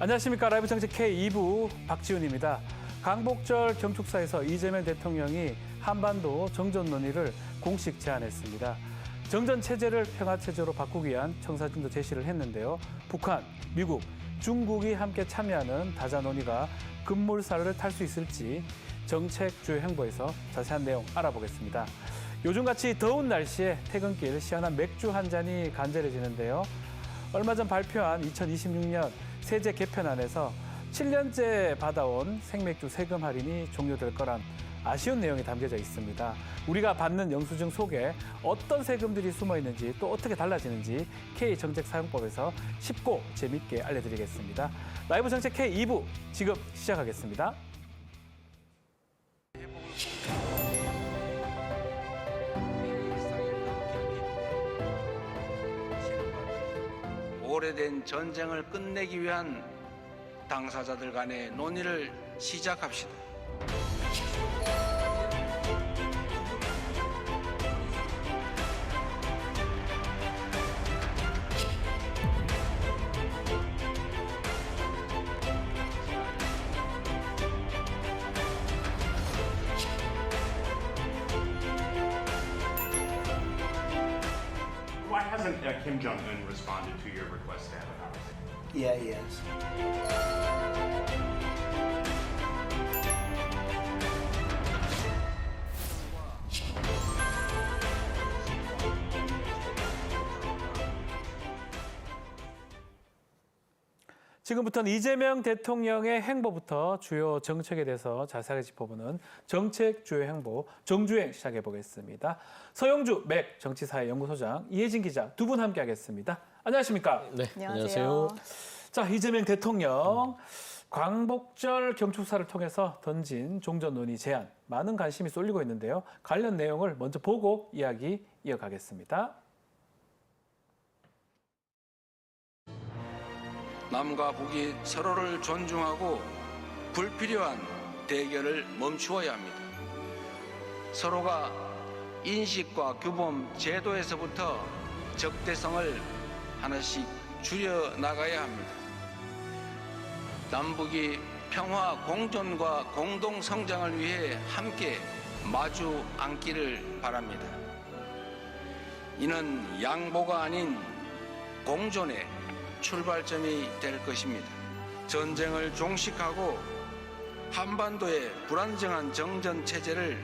안녕하십니까. 라이브 정책 K2부 박지훈입니다. 광복절 경축사에서 이재명 대통령이 한반도 정전 논의를 공식 제안했습니다. 정전 체제를 평화 체제로 바꾸기 위한 청사진도 제시를 했는데요. 북한, 미국, 중국이 함께 참여하는 다자 논의가 급물살을 탈 수 있을지 정책 주요 행보에서 자세한 내용 알아보겠습니다. 요즘같이 더운 날씨에 퇴근길 시원한 맥주 한 잔이 간절해지는데요. 얼마 전 발표한 2026년 세제 개편안에서 7년째 받아온 생맥주 세금 할인이 종료될 거란 아쉬운 내용이 담겨져 있습니다. 우리가 받는 영수증 속에 어떤 세금들이 숨어 있는지 또 어떻게 달라지는지 K정책사용법에서 쉽고 재밌게 알려드리겠습니다. 라이브 정책 K2부 지금 시작하겠습니다. 오래된 전쟁을 끝내기 위한 당사자들 간의 논의를 시작합시다. Why hasn't Kim Jong-un responded to your request to have a conversation? Yeah, he is. 지금부터는 이재명 대통령의 행보부터 주요 정책에 대해서 자세하게 짚어보는 정책 주요 행보 정주행 시작해 보겠습니다. 서영주 맥 정치사회연구소장, 이혜진 기자 두 분 함께하겠습니다. 안녕하십니까? 네, 안녕하세요. 자, 이재명 대통령 광복절 경축사를 통해서 던진 종전 논의 제안 많은 관심이 쏠리고 있는데요. 관련 내용을 먼저 보고 이야기 이어가겠습니다. 남과 북이 서로를 존중하고 불필요한 대결을 멈추어야 합니다. 서로가 인식과 규범, 제도에서부터 적대성을 하나씩 줄여나가야 합니다. 남북이 평화 공존과 공동 성장을 위해 함께 마주 앉기를 바랍니다. 이는 양보가 아닌 공존의 출발점이 될 것입니다. 전쟁을 종식하고 한반도의 불안정한 정전 체제를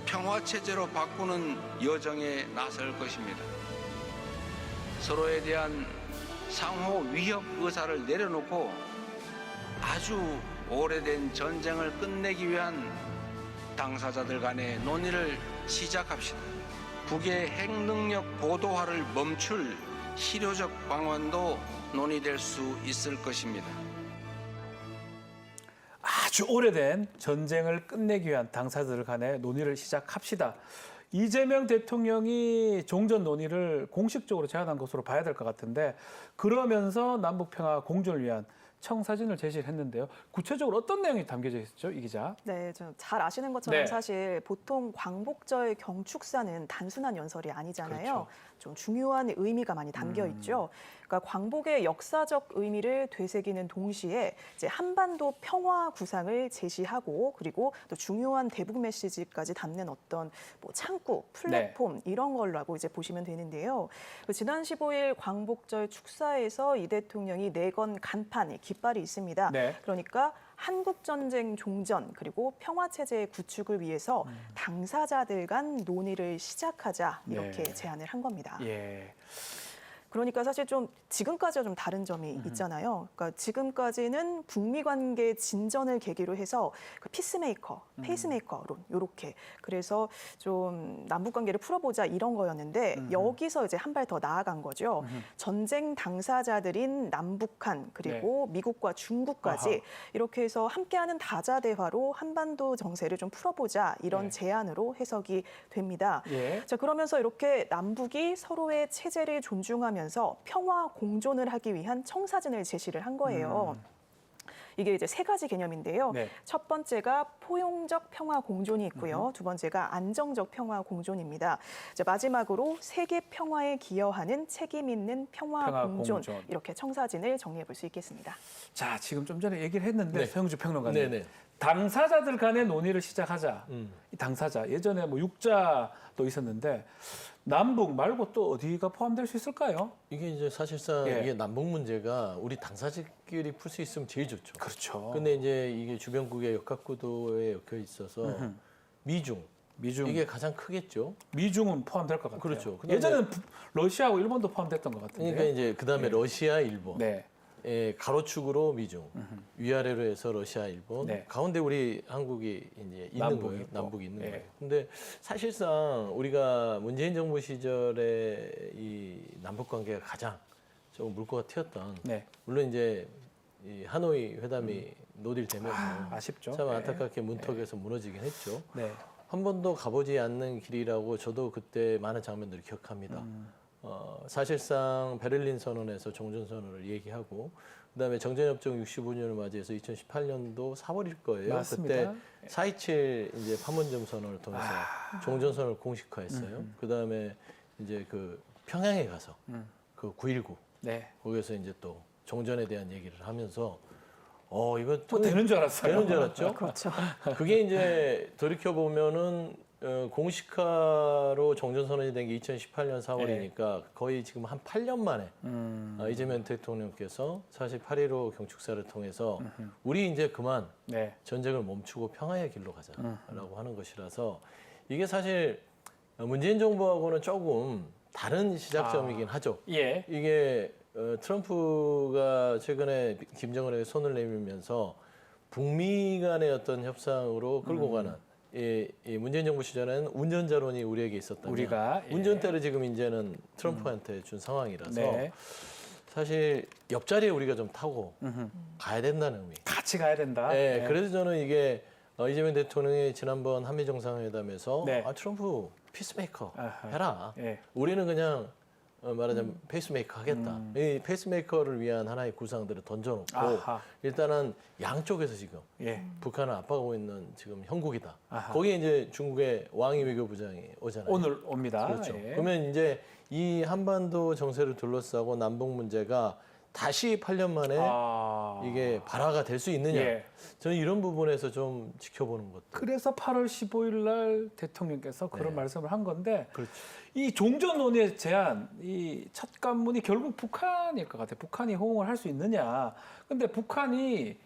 평화 체제로 바꾸는 여정에 나설 것입니다. 서로에 대한 상호 위협 의사를 내려놓고 아주 오래된 전쟁을 끝내기 위한 당사자들 간의 논의를 시작합시다. 북의 핵능력 고도화를 멈출 실효적 방안도 논의될 수 있을 것입니다. 아주 오래된 전쟁을 끝내기 위한 당사자들 간의 논의를 시작합시다. 이재명 대통령이 종전 논의를 공식적으로 제안한 것으로 봐야 될 것 같은데, 그러면서 남북평화 공존을 위한 청사진을 제시를 했는데요. 구체적으로 어떤 내용이 담겨져 있었죠, 이 기자? 네, 좀 잘 아시는 것처럼 네. 사실 보통 광복절 경축사는 단순한 연설이 아니잖아요. 그렇죠. 좀 중요한 의미가 많이 담겨 있죠. 그러니까 광복의 역사적 의미를 되새기는 동시에 이제 한반도 평화 구상을 제시하고, 그리고 또 중요한 대북 메시지까지 담는 어떤 뭐 창구, 플랫폼 이런 걸로 이제 보시면 되는데요. 지난 15일 광복절 축사에서 이 대통령이 내건 간판, 깃발이 있습니다. 네. 그러니까 한국전쟁 종전 그리고 평화체제 구축을 위해서 당사자들 간 논의를 시작하자, 이렇게 네. 제안을 한 겁니다. 예. 그러니까 사실 좀 지금까지와 좀 다른 점이 있잖아요. 그러니까 지금까지는 북미 관계 진전을 계기로 해서 그 피스메이커, 페이스메이커론 이렇게, 그래서 좀 남북 관계를 풀어보자 이런 거였는데 여기서 이제 한 발 더 나아간 거죠. 전쟁 당사자들인 남북한 그리고 미국과 중국까지 아하. 이렇게 해서 함께하는 다자 대화로 한반도 정세를 좀 풀어보자, 이런 네. 제안으로 해석이 됩니다. 예. 자, 그러면서 이렇게 남북이 서로의 체제를 존중하면서 평화 공존을 하기 위한 청사진을 제시를 한 거예요. 이게 이제 세 가지 개념인데요. 네. 첫 번째가 포용적 평화 공존이 있고요. 두 번째가 안정적 평화 공존입니다. 이제 마지막으로 세계 평화에 기여하는 책임 있는 평화 공존. 이렇게 청사진을 정리해 볼 수 있겠습니다. 자, 지금 좀 전에 얘기를 했는데 네. 서영주 평론가님. 네네. 당사자들 간의 논의를 시작하자. 이 당사자 예전에 뭐 육자도 있었는데 남북 말고 또 어디가 포함될 수 있을까요? 이게 이제 사실상 예. 이게 남북 문제가 우리 당사자끼리 풀 수 있으면 제일 좋죠. 그렇죠. 근데 이제 이게 주변국의 역학구도에 엮여 있어서 미중 이게 가장 크겠죠. 미중은 포함될 것 같아요. 그렇죠. 그다음에- 예전에는 러시아하고 일본도 포함됐던 것 같은데. 그러니까 이제 그다음에 러시아, 일본. 네. 가로축으로 미중, 위아래로 해서 러시아, 일본, 네. 가운데 우리 한국이 이제 있는 남북이 거예요. 있고. 남북이 있는 네. 거예요. 근데 사실상 우리가 문재인 정부 시절에 이 남북 관계가 가장 조금 물꼬가 튀었던, 네. 물론 이제 이 하노이 회담이 노딜되면서 아쉽죠. 참 네. 안타깝게 문턱에서 무너지긴 했죠. 네. 한 번도 가보지 않는 길이라고 저도 그때 많은 장면들을 기억합니다. 사실상 베를린 선언에서 종전 선언을 얘기하고 그다음에 정전협정 65년을 맞이해서 2018년도 4월일 거예요. 맞습니다. 그때 4.27 이제 판문점 선언을 통해서 종전 선언을 공식화했어요. 그다음에 이제 그 평양에 가서 그 9.19 네. 거기서 이제 또 종전에 대한 얘기를 하면서 이거 뭐 되는 줄 알았어요. 되는 줄 알았죠. 그렇죠. 그게 이제 돌이켜 보면은 공식화로 종전선언이 된 게 2018년 4월이니까 거의 지금 한 8년 만에 이재명 대통령께서 사실 8.15 경축사를 통해서 우리 이제 그만 네. 전쟁을 멈추고 평화의 길로 가자라고 하는 것이라서 이게 사실 문재인 정부하고는 조금 다른 시작점이긴 하죠. 예. 이게 트럼프가 최근에 김정은에게 손을 내밀면서 북미 간의 어떤 협상으로 끌고 가는 이 문재인 정부 시절에는 운전자론이 우리에게 있었다면 우리가, 예. 운전대를 지금 이제는 트럼프한테 준 상황이라서 네. 사실 옆자리에 우리가 좀 타고 가야 된다는 의미. 같이 가야 된다. 네, 네. 그래서 저는 이게 이재명 대통령이 지난번 한미 정상회담에서 네. 트럼프 피스메이커 아하. 해라. 예. 우리는 그냥 말하자면 페이스메이커 하겠다. 이 페이스메이커를 위한 하나의 구상들을 던져놓고 아하. 일단은 양쪽에서 지금 예. 북한을 압박하고 있는 지금 형국이다. 아하. 거기에 이제 중국의 왕이 외교부장이 오잖아요. 오늘 옵니다. 그렇죠. 예. 그러면 이제 이 한반도 정세를 둘러싸고 남북 문제가 다시 8년 만에 이게 발화가 될 수 있느냐. 예. 저는 이런 부분에서 좀 지켜보는 것도. 그래서 8월 15일 날 대통령께서 그런 네. 말씀을 한 건데 그렇죠. 이 종전 논의의 제안, 이 첫 관문이 결국 북한일 것 같아요. 북한이 호응을 할 수 있느냐. 근데 북한이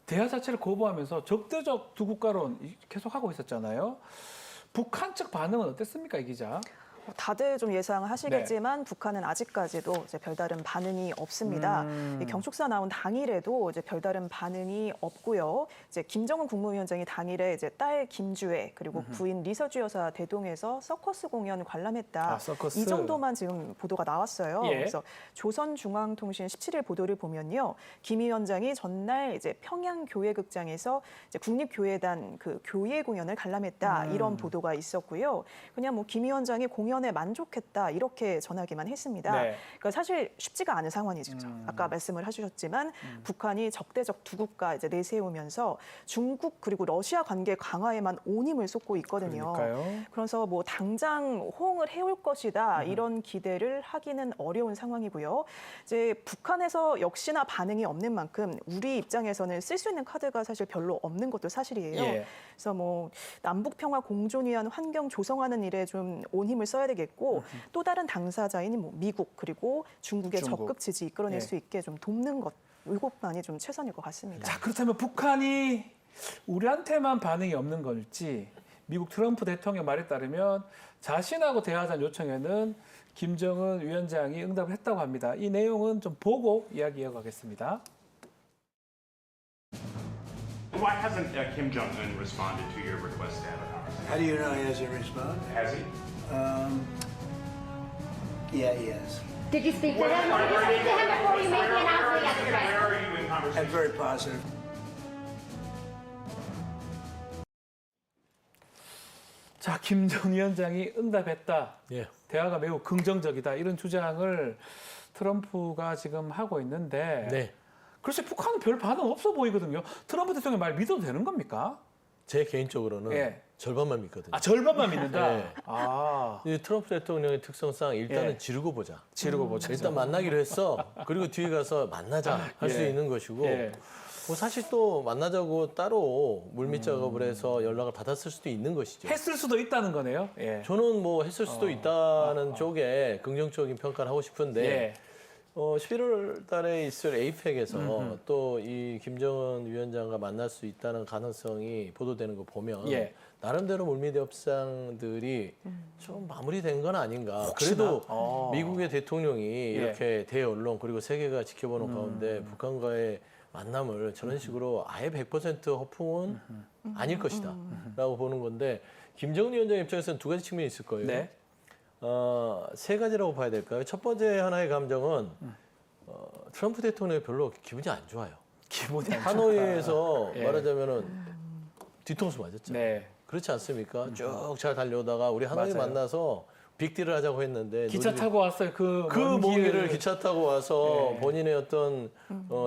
대화 자체를 거부하면서 적대적 두 국가론 계속 하고 있었잖아요. 북한 측 반응은 어땠습니까, 이 기자? 다들 좀 예상하시겠지만 북한은 아직까지도 이제 별다른 반응이 없습니다. 이 경축사 나온 당일에도 이제 별다른 반응이 없고요. 이제 김정은 국무위원장이 당일에 이제 딸 김주애 그리고 부인 리서주 여사 대동에서 서커스 공연 관람했다. 서커스. 이 정도만 지금 보도가 나왔어요. 예. 그래서 조선중앙통신 17일 보도를 보면요, 김 위원장이 전날 이제 평양 교회극장에서 이제 국립교회단 그 교예 공연을 관람했다 이런 보도가 있었고요. 그냥 뭐 김 위원장이 공연에 만족했다 이렇게 전하기만 했습니다. 네. 그러니까 사실 쉽지가 않은 상황이죠. 아까 말씀을 해주셨지만 북한이 적대적 두 국가 이제 내세우면서 중국 그리고 러시아 관계 강화에만 온 힘을 쏟고 있거든요. 그러니까요. 그래서 뭐 당장 호응을 해올 것이다 이런 기대를 하기는 어려운 상황이고요. 이제 북한에서 역시나 반응이 없는 만큼 우리 입장에서는 쓸 수 있는 카드가 사실 별로 없는 것도 사실이에요. 예. 그래서 뭐 남북 평화 공존 위한 환경 조성하는 일에 좀 온 힘을 써야 되겠고 또 다른 당사자인 뭐 미국 그리고 중국의 중국. 적극 지지 이끌어낼 예. 수 있게 좀 돕는 것 이것만이 좀 최선일 것 같습니다. 자, 그렇다면 북한이 우리한테만 반응이 없는 걸지 미국 트럼프 대통령 말에 따르면 자신하고 대화하자는 요청에는 김정은 위원장이 응답을 했다고 합니다. 이 내용은 좀 보고 이야기 이어가겠습니다. Why hasn't Kim Jong-un responded to your request to have a conversation? How do you know he hasn't responded? Has he? Yeah, he has. Did you speak to him? Did you speak to him before you make the announcement yesterday? Where are you in And conversation? very positive. 자, 김 전 위원장이 응답했다. 예. 대화가 매우 긍정적이다. 이런 주장을 트럼프가 지금 하고 있는데 네. 글쎄 북한은 별 반응 없어 보이거든요. 트럼프 대통령 말 믿어도 되는 겁니까? 제 개인적으로는 예. 절반만 믿거든요. 아 절반만 믿는다. 네. 아 이 트럼프 대통령의 특성상 일단은 예. 지르고 보자. 지르고 보자. 일단 만나기로 했어. 그리고 뒤에 가서 만나자 할 수 예. 있는 것이고 예. 뭐 사실 또 만나자고 따로 물밑 작업을 해서 연락을 받았을 수도 있는 것이죠. 했을 수도 있다는 거네요. 예. 저는 뭐 했을 수도 있다는 쪽에 긍정적인 평가를 하고 싶은데 예. 11월 달에 있을 에이펙에서 또 이 김정은 위원장과 만날 수 있다는 가능성이 보도되는 거 보면 예. 나름대로 물밑 협상들이 좀 마무리된 건 아닌가. 혹시나? 그래도 미국의 대통령이 이렇게 대언론 그리고 세계가 지켜보는 가운데 북한과의 만남을 저런 식으로 아예 100% 허풍은 아닐 것이다 라고 보는 건데 김정은 위원장 입장에서는 두 가지 측면이 있을 거예요. 네. 세 가지라고 봐야 될까요? 첫 번째 하나의 감정은 트럼프 대통령이 별로 기분이 안 좋아요. 기분이 안 하노이에서 예. 말하자면은 뒤통수 맞았죠. 네. 그렇지 않습니까? 쭉 잘 달려오다가 우리 하노이 맞아요. 만나서 빅딜을 하자고 했는데 기차 너희들이 타고 왔어요. 그 먼 길을 기차 타고 와서 예. 본인의 어떤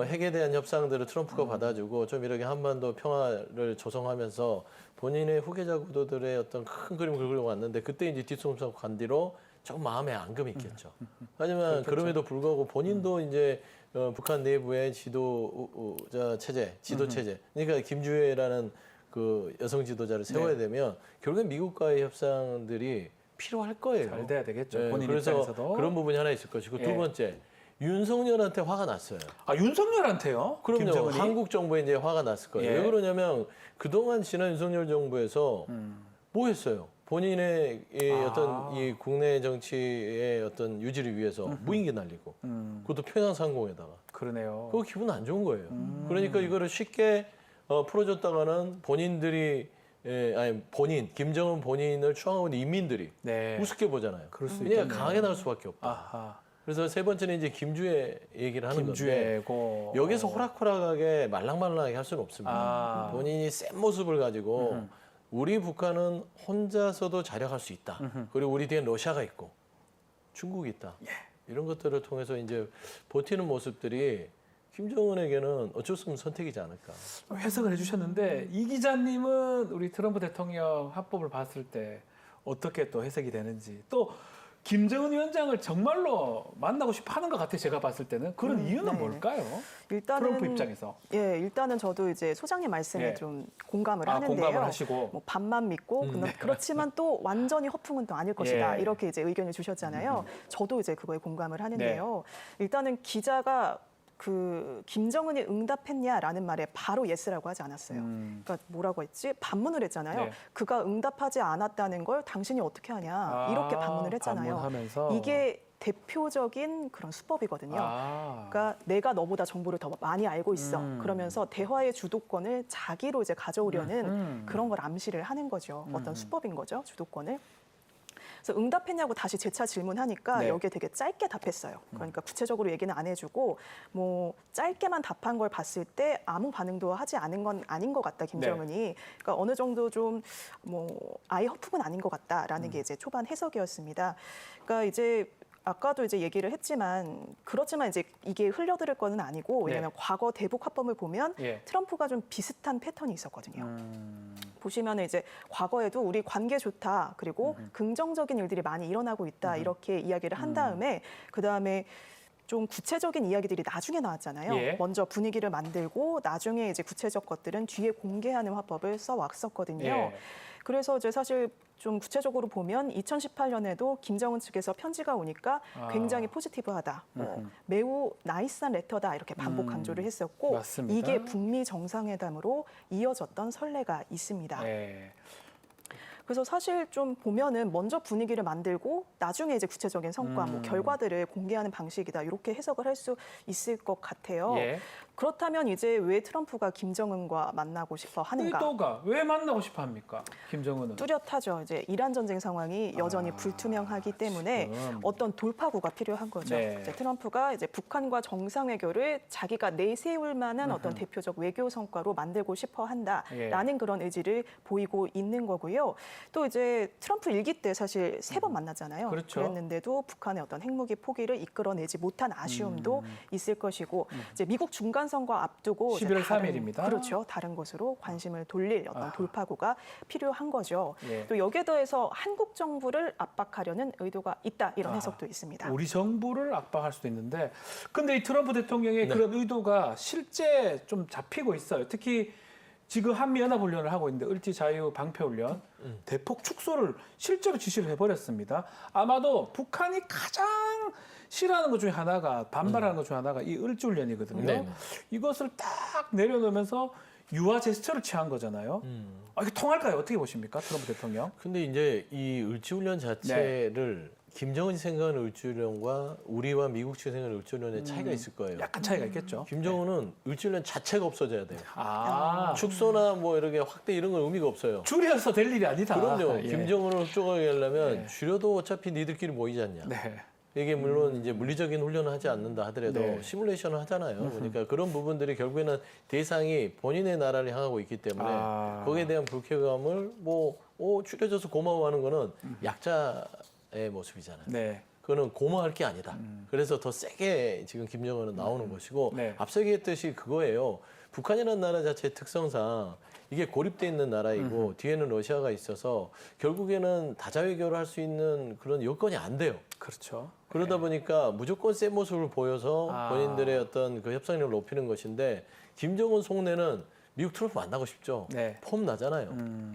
핵에 대한 협상들을 트럼프가 받아주고 좀 이렇게 한반도 평화를 조성하면서 본인의 후계자 구도들의 어떤 큰 그림을 그리고 왔는데 그때 이제 뒤통수 간 뒤로 조금 마음에 앙금이 있겠죠. 하지만 그럼에도 불구하고 본인도 이제 북한 내부의 지도자 체제, 지도 체제. 그러니까 김주애라는 그 여성 지도자를 세워야 되면 결국엔 미국과의 협상들이 필요할 거예요. 잘 돼야 되겠죠. 네, 본인 그래서 입장에서도. 그런 부분이 하나 있을 것이고 예. 두 번째 윤석열한테 화가 났어요. 아 윤석열한테요? 그럼요. 김정은이? 한국 정부에 이제 화가 났을 거예요. 예. 왜 그러냐면 그동안 지난 윤석열 정부에서 뭐 했어요? 본인의 이 어떤 이 국내 정치의 어떤 유지를 위해서 무인기 날리고 그것도 평양 상공에다가 그러네요. 그거 기분 안 좋은 거예요. 그러니까 이거를 쉽게 풀어줬다가는 본인들이 김정은 본인을 추앙하고 있는 인민들이 네. 우습게 보잖아요. 그럴 수 그냥 있겠네요. 강하게 나올 수밖에 없다. 아하. 그래서 세 번째는 이제 김주애 얘기를 하는 건데 김주애고 여기서 호락호락하게 말랑말랑하게 할 수는 없습니다. 아. 본인이 센 모습을 가지고 우리 북한은 혼자서도 자력할 수 있다. 그리고 우리 뒤엔 러시아가 있고 중국이 있다. 이런 것들을 통해서 이제 버티는 모습들이 김정은에게는 어쩔 수 없는 선택이지 않을까. 해석을 해주셨는데 이 기자님은 우리 트럼프 대통령 합법을 봤을 때 어떻게 또 해석이 되는지 또 김정은 위원장을 정말로 만나고 싶어하는 것 같아요. 제가 봤을 때는 그런 이유는 네. 뭘까요? 일단은 트럼프 입장에서 일단은 저도 이제 소장님 말씀에 예. 좀 공감을 하는데요. 공감을 하시고 뭐 반만 믿고 그렇지만 또 완전히 허풍은 또 아닐 것이다. 예. 이렇게 이제 의견을 주셨잖아요. 저도 이제 그거에 공감을 하는데요. 일단은 기자가 그 김정은이 응답했냐라는 말에 바로 예스라고 하지 않았어요. 그러니까 뭐라고 했지? 반문을 했잖아요. 네. 그가 응답하지 않았다는 걸 당신이 어떻게 하냐 이렇게 반문을 했잖아요. 반문하면서. 이게 대표적인 그런 수법이거든요. 아. 그러니까 내가 너보다 정보를 더 많이 알고 있어. 그러면서 대화의 주도권을 자기로 이제 가져오려는 그런 걸 암시를 하는 거죠. 어떤 수법인 거죠, 주도권을. 그래서 응답했냐고 다시 재차 질문하니까 네. 여기에 되게 짧게 답했어요. 그러니까 구체적으로 얘기는 안 해주고 뭐 짧게만 답한 걸 봤을 때 아무 반응도 하지 않은 건 아닌 것 같다, 김정은이. 그러니까 어느 정도 좀 뭐 아예 허풍은 아닌 것 같다라는 게 이제 초반 해석이었습니다. 그러니까 이제 아까도 이제 얘기를 했지만 그렇지만 이제 이게 흘려들을 거는 아니고 왜냐하면 과거 대북 합범을 보면 예. 트럼프가 좀 비슷한 패턴이 있었거든요. 보시면 이제 과거에도 우리 관계 좋다 그리고 긍정적인 일들이 많이 일어나고 있다 이렇게 이야기를 한 다음에 그 다음에 좀 구체적인 이야기들이 나중에 나왔잖아요. 예. 먼저 분위기를 만들고 나중에 이제 구체적 것들은 뒤에 공개하는 화법을 써왔었거든요. 예. 그래서 이제 사실 좀 구체적으로 보면 2018년에도 김정은 측에서 편지가 오니까 굉장히 포지티브하다, 매우 나이스한 레터다 이렇게 반복 강조를 했었고 맞습니다. 이게 북미 정상회담으로 이어졌던 선례가 있습니다. 예. 그래서 사실 좀 보면은 먼저 분위기를 만들고 나중에 이제 구체적인 성과, 뭐 결과들을 공개하는 방식이다 이렇게 해석을 할 수 있을 것 같아요. 예. 그렇다면 이제 왜 트럼프가 김정은과 만나고 싶어 하는가? 의도가 왜 만나고 싶어 합니까? 김정은은. 뚜렷하죠. 이제 이란 전쟁 상황이 여전히 불투명하기 때문에 지금. 어떤 돌파구가 필요한 거죠. 네. 이제 트럼프가 이제 북한과 정상외교를 자기가 내세울 만한 어떤 대표적 외교 성과로 만들고 싶어 한다라는 예. 그런 의지를 보이고 있는 거고요. 또 이제 트럼프 일기 때 사실 3번 만났잖아요. 그렇죠. 그랬는데도 북한의 어떤 핵무기 포기를 이끌어내지 못한 아쉬움도 있을 것이고 이제 미국 중간 선거 앞두고 이제 11월 다른, 3일입니다. 그렇죠. 다른 곳으로 관심을 돌릴 어떤 돌파구가 필요한 거죠. 예. 또 여기에 더해서 한국 정부를 압박하려는 의도가 있다 이런 해석도 있습니다. 우리 정부를 압박할 수도 있는데, 근데 이 트럼프 대통령의 그런 의도가 실제 좀 잡히고 있어요. 특히 지금 한미연합훈련을 하고 있는데 을지자유 방패훈련 대폭 축소를 실제로 지시를 해버렸습니다. 아마도 북한이 가장 싫어하는 것 중에 하나가, 반발하는 것 중에 하나가 이 을지훈련이거든요. 네. 이것을 딱 내려놓으면서 유화 제스처를 취한 거잖아요. 이게 통할까요? 어떻게 보십니까, 트럼프 대통령? 근데 이제 이 을지훈련 자체를 김정은이 생각하는 을지훈련과 우리와 미국 측이 생각하는 을지훈련의 차이가 있을 거예요. 약간 차이가 있겠죠. 김정은은 을지훈련 자체가 없어져야 돼요. 아, 축소나 뭐 이렇게 확대 이런 건 의미가 없어요. 줄여서 될 일이 아니다. 그럼요. 예. 김정은을 흡족하게 하려면 예. 줄여도 어차피 니들끼리 모이지 않냐. 네. 이게 물론 이제 물리적인 훈련을 하지 않는다 하더라도 네. 시뮬레이션을 하잖아요. 그러니까 그런 부분들이 결국에는 대상이 본인의 나라를 향하고 있기 때문에 거기에 대한 불쾌감을 줄여줘서 고마워하는 거는 약자의 모습이잖아요. 네. 그거는 고마워할 게 아니다. 그래서 더 세게 지금 김정은은 나오는 것이고 네. 앞서 얘기했듯이 그거예요. 북한이라는 나라 자체의 특성상 이게 고립돼 있는 나라이고 뒤에는 러시아가 있어서 결국에는 다자외교를 할 수 있는 그런 여건이 안 돼요. 그렇죠. 그러다 보니까 무조건 센 모습을 보여서 아. 본인들의 어떤 그 협상력을 높이는 것인데 김정은 속내는 미국 트럼프 만나고 싶죠. 네. 폼 나잖아요.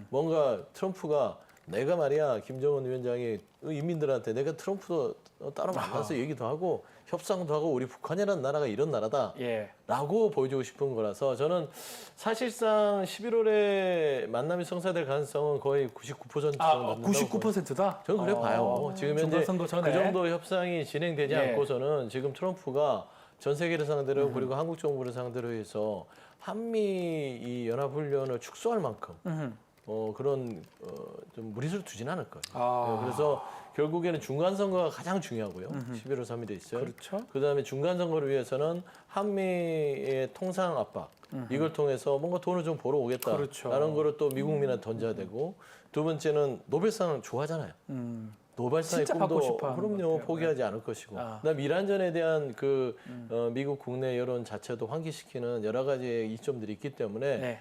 뭔가 트럼프가 내가 말이야 김정은 위원장이 인민들한테 내가 트럼프도 따로 만나서 얘기도 하고 협상도 하고 우리 북한이라는 나라가 이런 나라다. 예. 라고 보여주고 싶은 거라서 저는 사실상 11월에 만남이 성사될 가능성은 거의 99% 정도 아, 된다고 99%다? 저는 그래 봐요. 지금 현재 중간선거 전에. 그 정도 협상이 진행되지 예. 않고서는 지금 트럼프가 전 세계를 상대로 그리고 한국 정부를 상대로 해서 한미 이 연합훈련을 축소할 만큼 그런 좀 무리수를 두진 않을 거예요. 아. 네, 그래서 결국에는 중간 선거가 가장 중요하고요. 11월 3일에 있어요. 그렇죠. 그다음에 중간 선거를 위해서는 한미의 통상 압박 이걸 통해서 뭔가 돈을 좀 벌어 오겠다라는 그렇죠. 거를 또 미국 민한테 던져야 되고 두 번째는 노벨상 좋아하잖아요. 노벨상의 진짜 받고 꿈도 싶어 하는 것 그럼요 같아요. 포기하지 않을 것이고 아. 그다음 이란전에 대한 그 미국 국내 여론 자체도 환기시키는 여러 가지 이점들이 있기 때문에 네.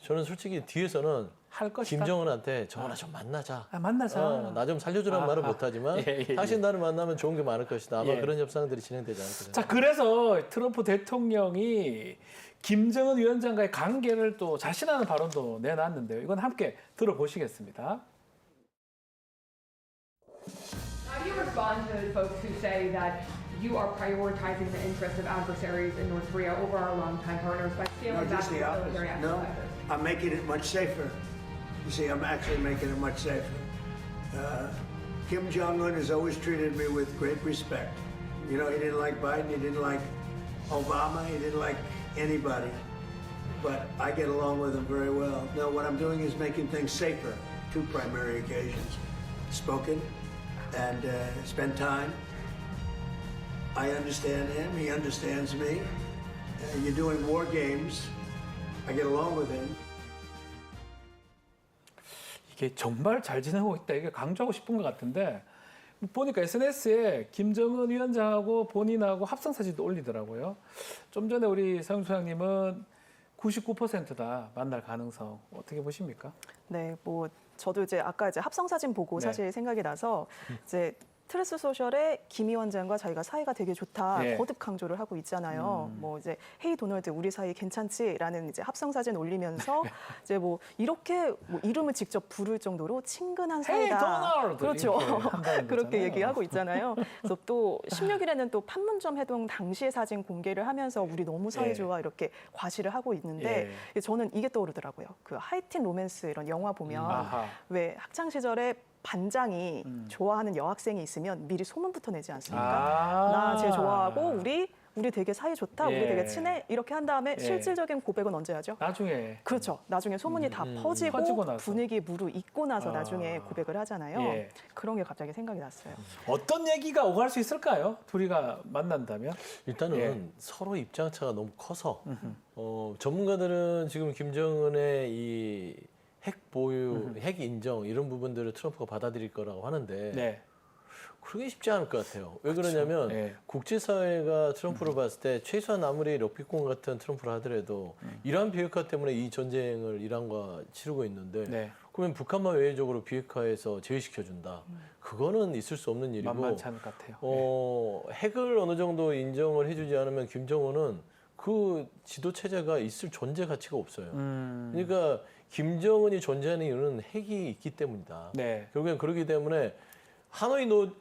저는 솔직히 뒤에서는 할 것이다. 김정은한테 정원아 좀 만나자. 만나자. 나 좀 살려주라는 말은 못하지만 예, 예, 당신 나를 만나면 좋은 게 많을 것이다. 아마 예. 그런 협상들이 진행되지 않을까 자, 그래서 트럼프 대통령이 김정은 위원장과의 관계를 또 자신하는 발언도 내놨는데요. 이건 함께 들어보시겠습니다. How do you respond to folks who say that you are prioritizing the interests of adversaries in North Korea over our longtime partners by No, scaling back just the military opposite. No, exercises? I'm making it much safer. You see, I'm actually making it much safer. Kim Jong-un has always treated me with great respect. You know, he didn't like Biden, he didn't like Obama, he didn't like anybody. But I get along with him very well. No, what I'm doing is making things safer. Two primary occasions. Spoken and spent time. I understand him, he understands me. You're doing war games. I get along with him. 이게 정말 잘 지내고 있다. 이게 강조하고 싶은 것 같은데 보니까 SNS에 김정은 위원장하고 본인하고 합성 사진도 올리더라고요. 좀 전에 우리 서영 소장님은 99%다 만날 가능성 어떻게 보십니까? 네, 뭐 저도 이제 아까 이제 합성 사진 보고 네. 사실 생각이 나서 이제 트레스 소셜에 김 위원장과 저희가 사이가 되게 좋다 예. 거듭 강조를 하고 있잖아요. 뭐 이제 헤이 도널드 우리 사이 괜찮지라는 이제 합성 사진 올리면서 이제 뭐 이렇게 뭐 이름을 직접 부를 정도로 친근한 헤이 사이다. 도널드! 그렇죠. 이렇게 한다는 그렇게 거잖아요. 얘기하고 있잖아요. 그래서 또 16일에는 또 판문점 해동 당시의 사진 공개를 하면서 우리 너무 사이 예. 좋아 이렇게 과시를 하고 있는데 저는 이게 떠오르더라고요. 그 하이틴 로맨스 이런 영화 보면 아하. 왜 학창 시절에 반장이 좋아하는 여학생이 있으면 미리 소문부터 내지 않습니까? 아. 나 쟤 좋아하고 우리 되게 사이 좋다, 예. 우리 되게 친해 이렇게 한 다음에 예. 실질적인 고백은 언제 하죠? 나중에 그렇죠. 나중에 소문이 다 퍼지고 퍼지고 나서. 분위기 무르익고 나서 아. 나중에 고백을 하잖아요. 예. 그런 게 갑자기 생각이 났어요. 어떤 얘기가 오갈 수 있을까요? 둘이가 만난다면? 일단은 예. 서로 입장차가 너무 커서 전문가들은 지금 김정은의 이 핵 보유, 핵 인정 이런 부분들을 트럼프가 받아들일 거라고 하는데 네. 그게 쉽지 않을 것 같아요. 왜 그러냐면 네. 국제사회가 트럼프를 봤을 때 최소한 아무리 럭비공 같은 트럼프를 하더라도 이란 비핵화 때문에 이 전쟁을 이란과 치르고 있는데 네. 그러면 북한만 외교적으로 비핵화해서 제외시켜준다. 그거는 있을 수 없는 일이고 만만치 않을 것 같아요. 핵을 어느 정도 인정을 해주지 않으면 김정은은 그 지도 체제가 있을 존재 가치가 없어요. 그러니까 김정은이 존재하는 이유는 핵이 있기 때문이다. 네. 결국엔 그렇기 때문에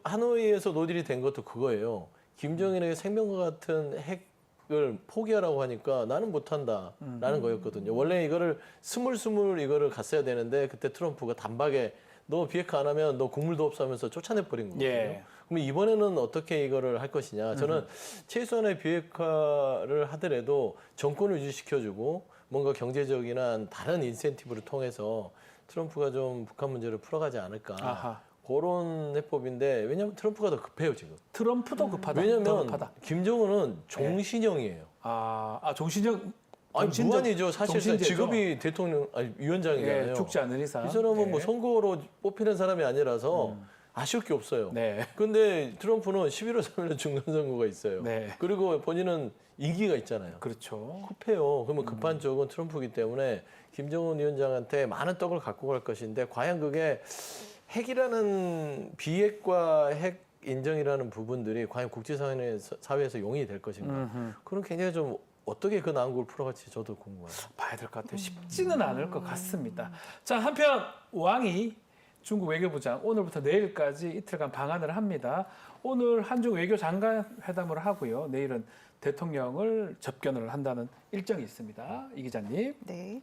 하노이에서 노딜이 된 것도 그거예요. 김정은에게 생명과 같은 핵을 포기하라고 하니까 나는 못한다라는 거였거든요. 원래 이거를 스물스물 이거를 갔어야 되는데 그때 트럼프가 단박에 너 비핵화 안 하면 너 국물도 없어 하면서 쫓아내버린 거거든요. 예. 그럼 이번에는 어떻게 이거를 할 것이냐. 저는 최소한의 비핵화를 하더라도 정권을 유지시켜주고 뭔가 경제적이나 다른 인센티브를 통해서 트럼프가 좀 북한 문제를 풀어가지 않을까. 아하. 그런 해법인데 왜냐하면 트럼프가 더 급해요 지금. 트럼프도 급하다. 더 왜냐하면 급하다. 김정은은 종신형이에요. 종신형. 아니 정신적- 무한이죠. 사실상 정신제죠. 직업이 대통령 아니 위원장이잖아요. 예, 죽지 않는 이상. 이 사람은 네. 뭐 선거로 뽑히는 사람이 아니라서 아쉬울 게 없어요. 네. 근데 트럼프는 11월 3일에 중간선거가 있어요. 네. 그리고 본인은 인기가 있잖아요. 그렇죠. 급해요. 그러면 급한 쪽은 트럼프이기 때문에 김정은 위원장한테 많은 떡을 갖고 갈 것인데 과연 그게 핵이라는 비핵과 핵 인정이라는 부분들이 과연 국제사회에서 용인이 될 것인가. 그건 굉장히 좀 어떻게 그 난국을 풀어갈지 저도 궁금해요. 봐야 될 것 같아요. 쉽지는 않을 것 같습니다. 자, 한편 왕이 중국 외교부장 오늘부터 내일까지 이틀간 방한을 합니다. 오늘 한중 외교장관 회담을 하고요. 내일은 대통령을 접견을 한다는 일정이 있습니다. 이 기자님 네.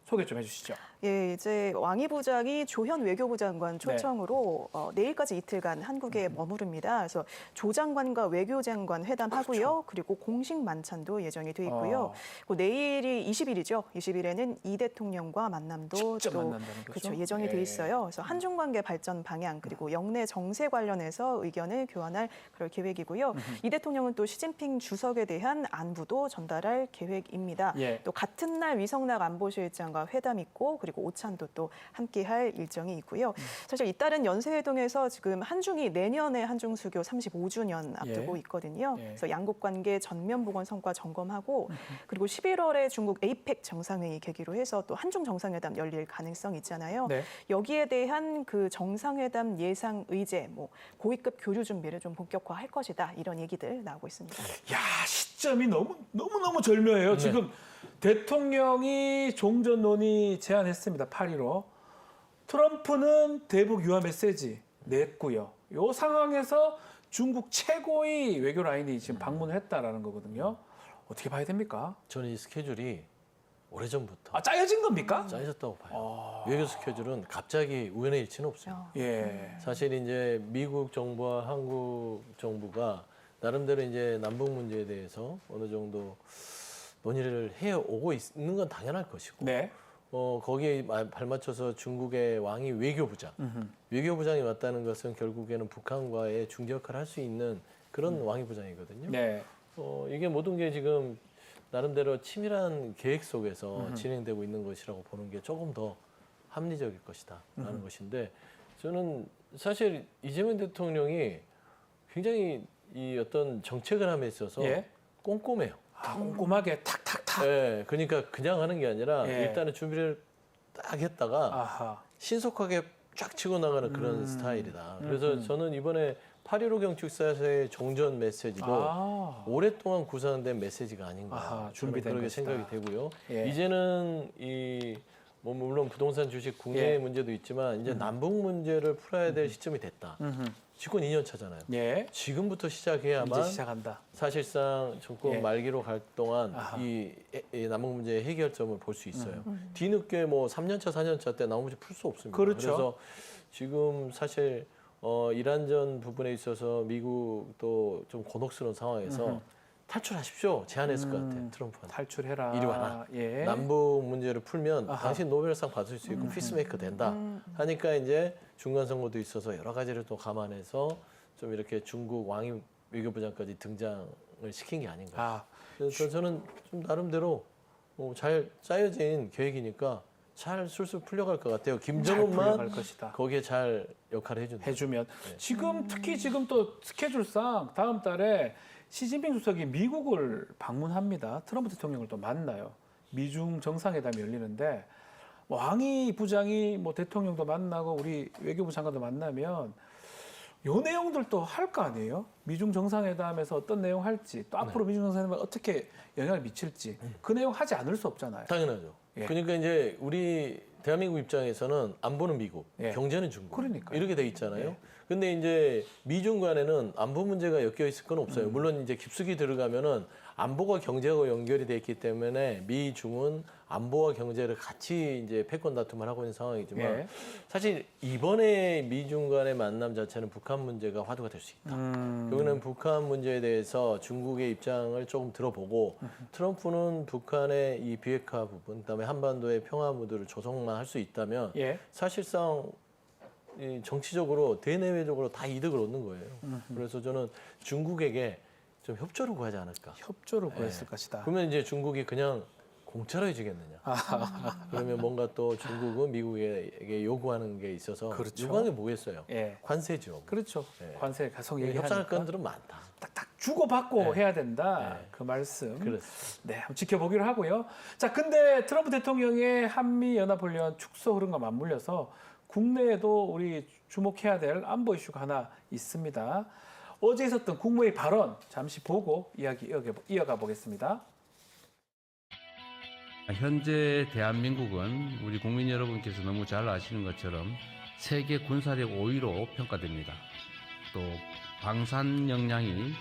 소개 좀 해주시죠. 예, 이제 왕이 부장이 조현 외교부 장관 초청으로 내일까지 이틀간 한국에 머무릅니다. 그래서 조 장관과 외교 장관 회담하고요. 그리고 공식 만찬도 예정이 돼 있고요. 그리고 내일이 20일이죠. 20일에는 이 대통령과 만남도 직접 또 만난다는 거죠? 그렇죠. 예정이 돼 있어요. 그래서 한중 관계 발전 방향 그리고 영내 정세 관련해서 의견을 교환할 그럴 계획이고요. 이 대통령은 또 시진핑 주석에 대한 안부도 전달할 계획입니다. 예. 또 같은 날 위성락 안보실장과 회담 있고 그리고 오찬도 또 함께할 일정이 있고요. 사실 잇따른 연쇄회동에서 지금 한중이 내년에 한중 수교 35주년 앞두고 예. 있거든요. 예. 그래서 양국 관계 전면 복원 성과 점검하고 그리고 11월에 중국 에이펙 정상회의 계기로 해서 또 한중 정상회담 열릴 가능성이 있잖아요. 네. 여기에 대한 그 정상회담 예상 의제, 뭐 고위급 교류 준비를 좀 본격화할 것이다 이런 얘기들 나오고 있습니다. 야, 시점이 너무 절묘해요. 네. 지금 대통령이 종전 논의 제안했습니다. 8.15. 트럼프는 대북 유화 메시지 냈고요. 이 상황에서 중국 최고의 외교 라인이 지금 방문을 했다라는 거거든요. 어떻게 봐야 됩니까? 저는 이 스케줄이 오래전부터 짜여진 겁니까? 짜여졌다고 봐요. 외교 스케줄은 갑자기 우연의 일치는 없어요. 예. 사실 이제 미국 정부와 한국 정부가 나름대로 이제 남북 문제에 대해서 어느 정도 논의를 해오고 있는 건 당연할 것이고 네. 거기에 발맞춰서 중국의 왕이 외교부장이 왔다는 것은 결국에는 북한과의 중재 역할을 할 수 있는 그런 왕이 부장이거든요. 네. 이게 모든 게 지금 나름대로 치밀한 계획 속에서 진행되고 있는 것이라고 보는 게 조금 더 합리적일 것이다라는 것인데 저는 사실 이재명 대통령이 굉장히 이 어떤 정책을 함에 있어서 예. 꼼꼼해요. 꼼꼼하게 탁탁탁. 네, 그러니까 그냥 하는 게 아니라 예. 일단은 준비를 딱 했다가 아하. 신속하게 쫙 치고 나가는 그런 스타일이다. 그래서 저는 이번에 8.15 경축사에서의 종전 메시지도 오랫동안 구상된 메시지가 아닌가. 아하, 준비된 그렇게 것이다. 생각이 되고요. 예. 이제는 뭐 물론 부동산 주식 국내 예. 문제도 있지만 이제 남북 문제를 풀어야 될 시점이 됐다. 집권 2년 차잖아요. 예. 지금부터 시작해야만 이제 시작한다. 사실상 정권 예. 말기로 갈 동안 아하. 이 남북 문제의 해결점을 볼 수 있어요. 뒤늦게 뭐 3년차, 4년차 때 남북 문제 풀 수 없습니다. 그렇죠. 그래서 지금 사실 이란전 부분에 있어서 미국도 좀 곤혹스러운 상황에서 탈출하십시오. 제안했을 것 같아요. 트럼프한테. 탈출해라. 이리 와라. 예. 남북 문제를 풀면 아하. 당신 노벨상 받을 수 있고 피스메이커 된다. 하니까 이제 중간 선거도 있어서 여러 가지를 또 감안해서 좀 이렇게 중국 왕이 외교부장까지 등장을 시킨 게 아닌가. 그래서 저는 좀 나름대로 잘 짜여진 계획이니까 잘 술술 풀려갈 것 같아요. 잘 김정은만 풀려갈 것이다. 거기에 잘 역할을 해준다. 해주면 지금 특히 지금 또 스케줄상 다음 달에 시진핑 주석이 미국을 방문합니다. 트럼프 대통령을 또 만나요. 미중 정상회담이 열리는데 왕이 부장이 뭐 대통령도 만나고 우리 외교부 장관도 만나면 요 내용들도 할 거 아니에요? 미중 정상회담에서 어떤 내용 할지 또 앞으로 미중 정상회담에 어떻게 영향을 미칠지 그 내용 하지 않을 수 없잖아요. 당연하죠. 예. 그러니까 이제 우리 대한민국 입장에서는 안보는 미국, 예. 경제는 중국. 그러니까요. 이렇게 돼 있잖아요. 예. 근데 이제 미중 간에는 안보 문제가 엮여 있을 건 없어요. 물론 이제 깊숙이 들어가면은 안보가 경제하고 연결이 돼 있기 때문에 미중은 안보와 경제를 같이 이제 패권 다툼을 하고 있는 상황이지만 예. 사실 이번에 미중 간의 만남 자체는 북한 문제가 화두가 될 수 있다. 여기는 북한 문제에 대해서 중국의 입장을 조금 들어보고 트럼프는 북한의 이 비핵화 부분, 그다음에 한반도의 평화 무드를 조성만 할 수 있다면 예. 사실상 이 정치적으로 대내외적으로 다 이득을 얻는 거예요. 그래서 저는 중국에게 좀 협조를 구하지 않을까. 협조를 구했을 것이다. 그러면 이제 중국이 그냥 공짜로 해주겠느냐. 그러면 뭔가 또 중국은 미국에게 요구하는 게 있어서 그렇죠. 요구하는 게 뭐겠어요? 예. 관세죠. 그렇죠. 예. 관세 계속 협상할 얘기하니까 건들은 많다. 딱딱 주고받고 예. 해야 된다. 예. 그 말씀. 그렇습니다. 네, 한번 지켜보기로 하고요. 자, 근데 트럼프 대통령의 한미 연합훈련 축소 흐름과 맞물려서 국내에도 우리 주목해야 될 안보 이슈가 하나 있습니다. 어제 있었던 국무회의 발언 잠시 보고 이야기 이어가 보겠습니다. 현재 대한민국은 우리 국민 여러분께서 너무 잘 아시는 것처럼 세계 군사력 5위로 평가됩니다. 또 방산 역량이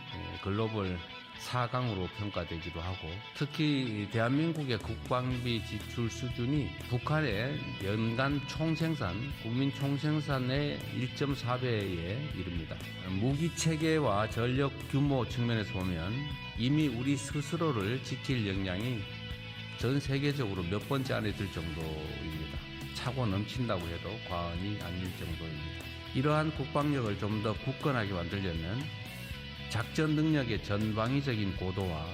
글로벌 4강으로 평가되기도 하고, 특히 대한민국의 국방비 지출 수준이 북한의 연간 총생산, 국민 총생산의 1.4배에 이릅니다. 무기 체계와 전력 규모 측면에서 보면 이미 우리 스스로를 지킬 역량이 전 세계적으로 몇 번째 안에 들 정도입니다. 차고 넘친다고 해도 과언이 아닐 정도입니다. 이러한 국방력을 좀 더 굳건하게 만들려면 작전 능력의 전방위적인 고도와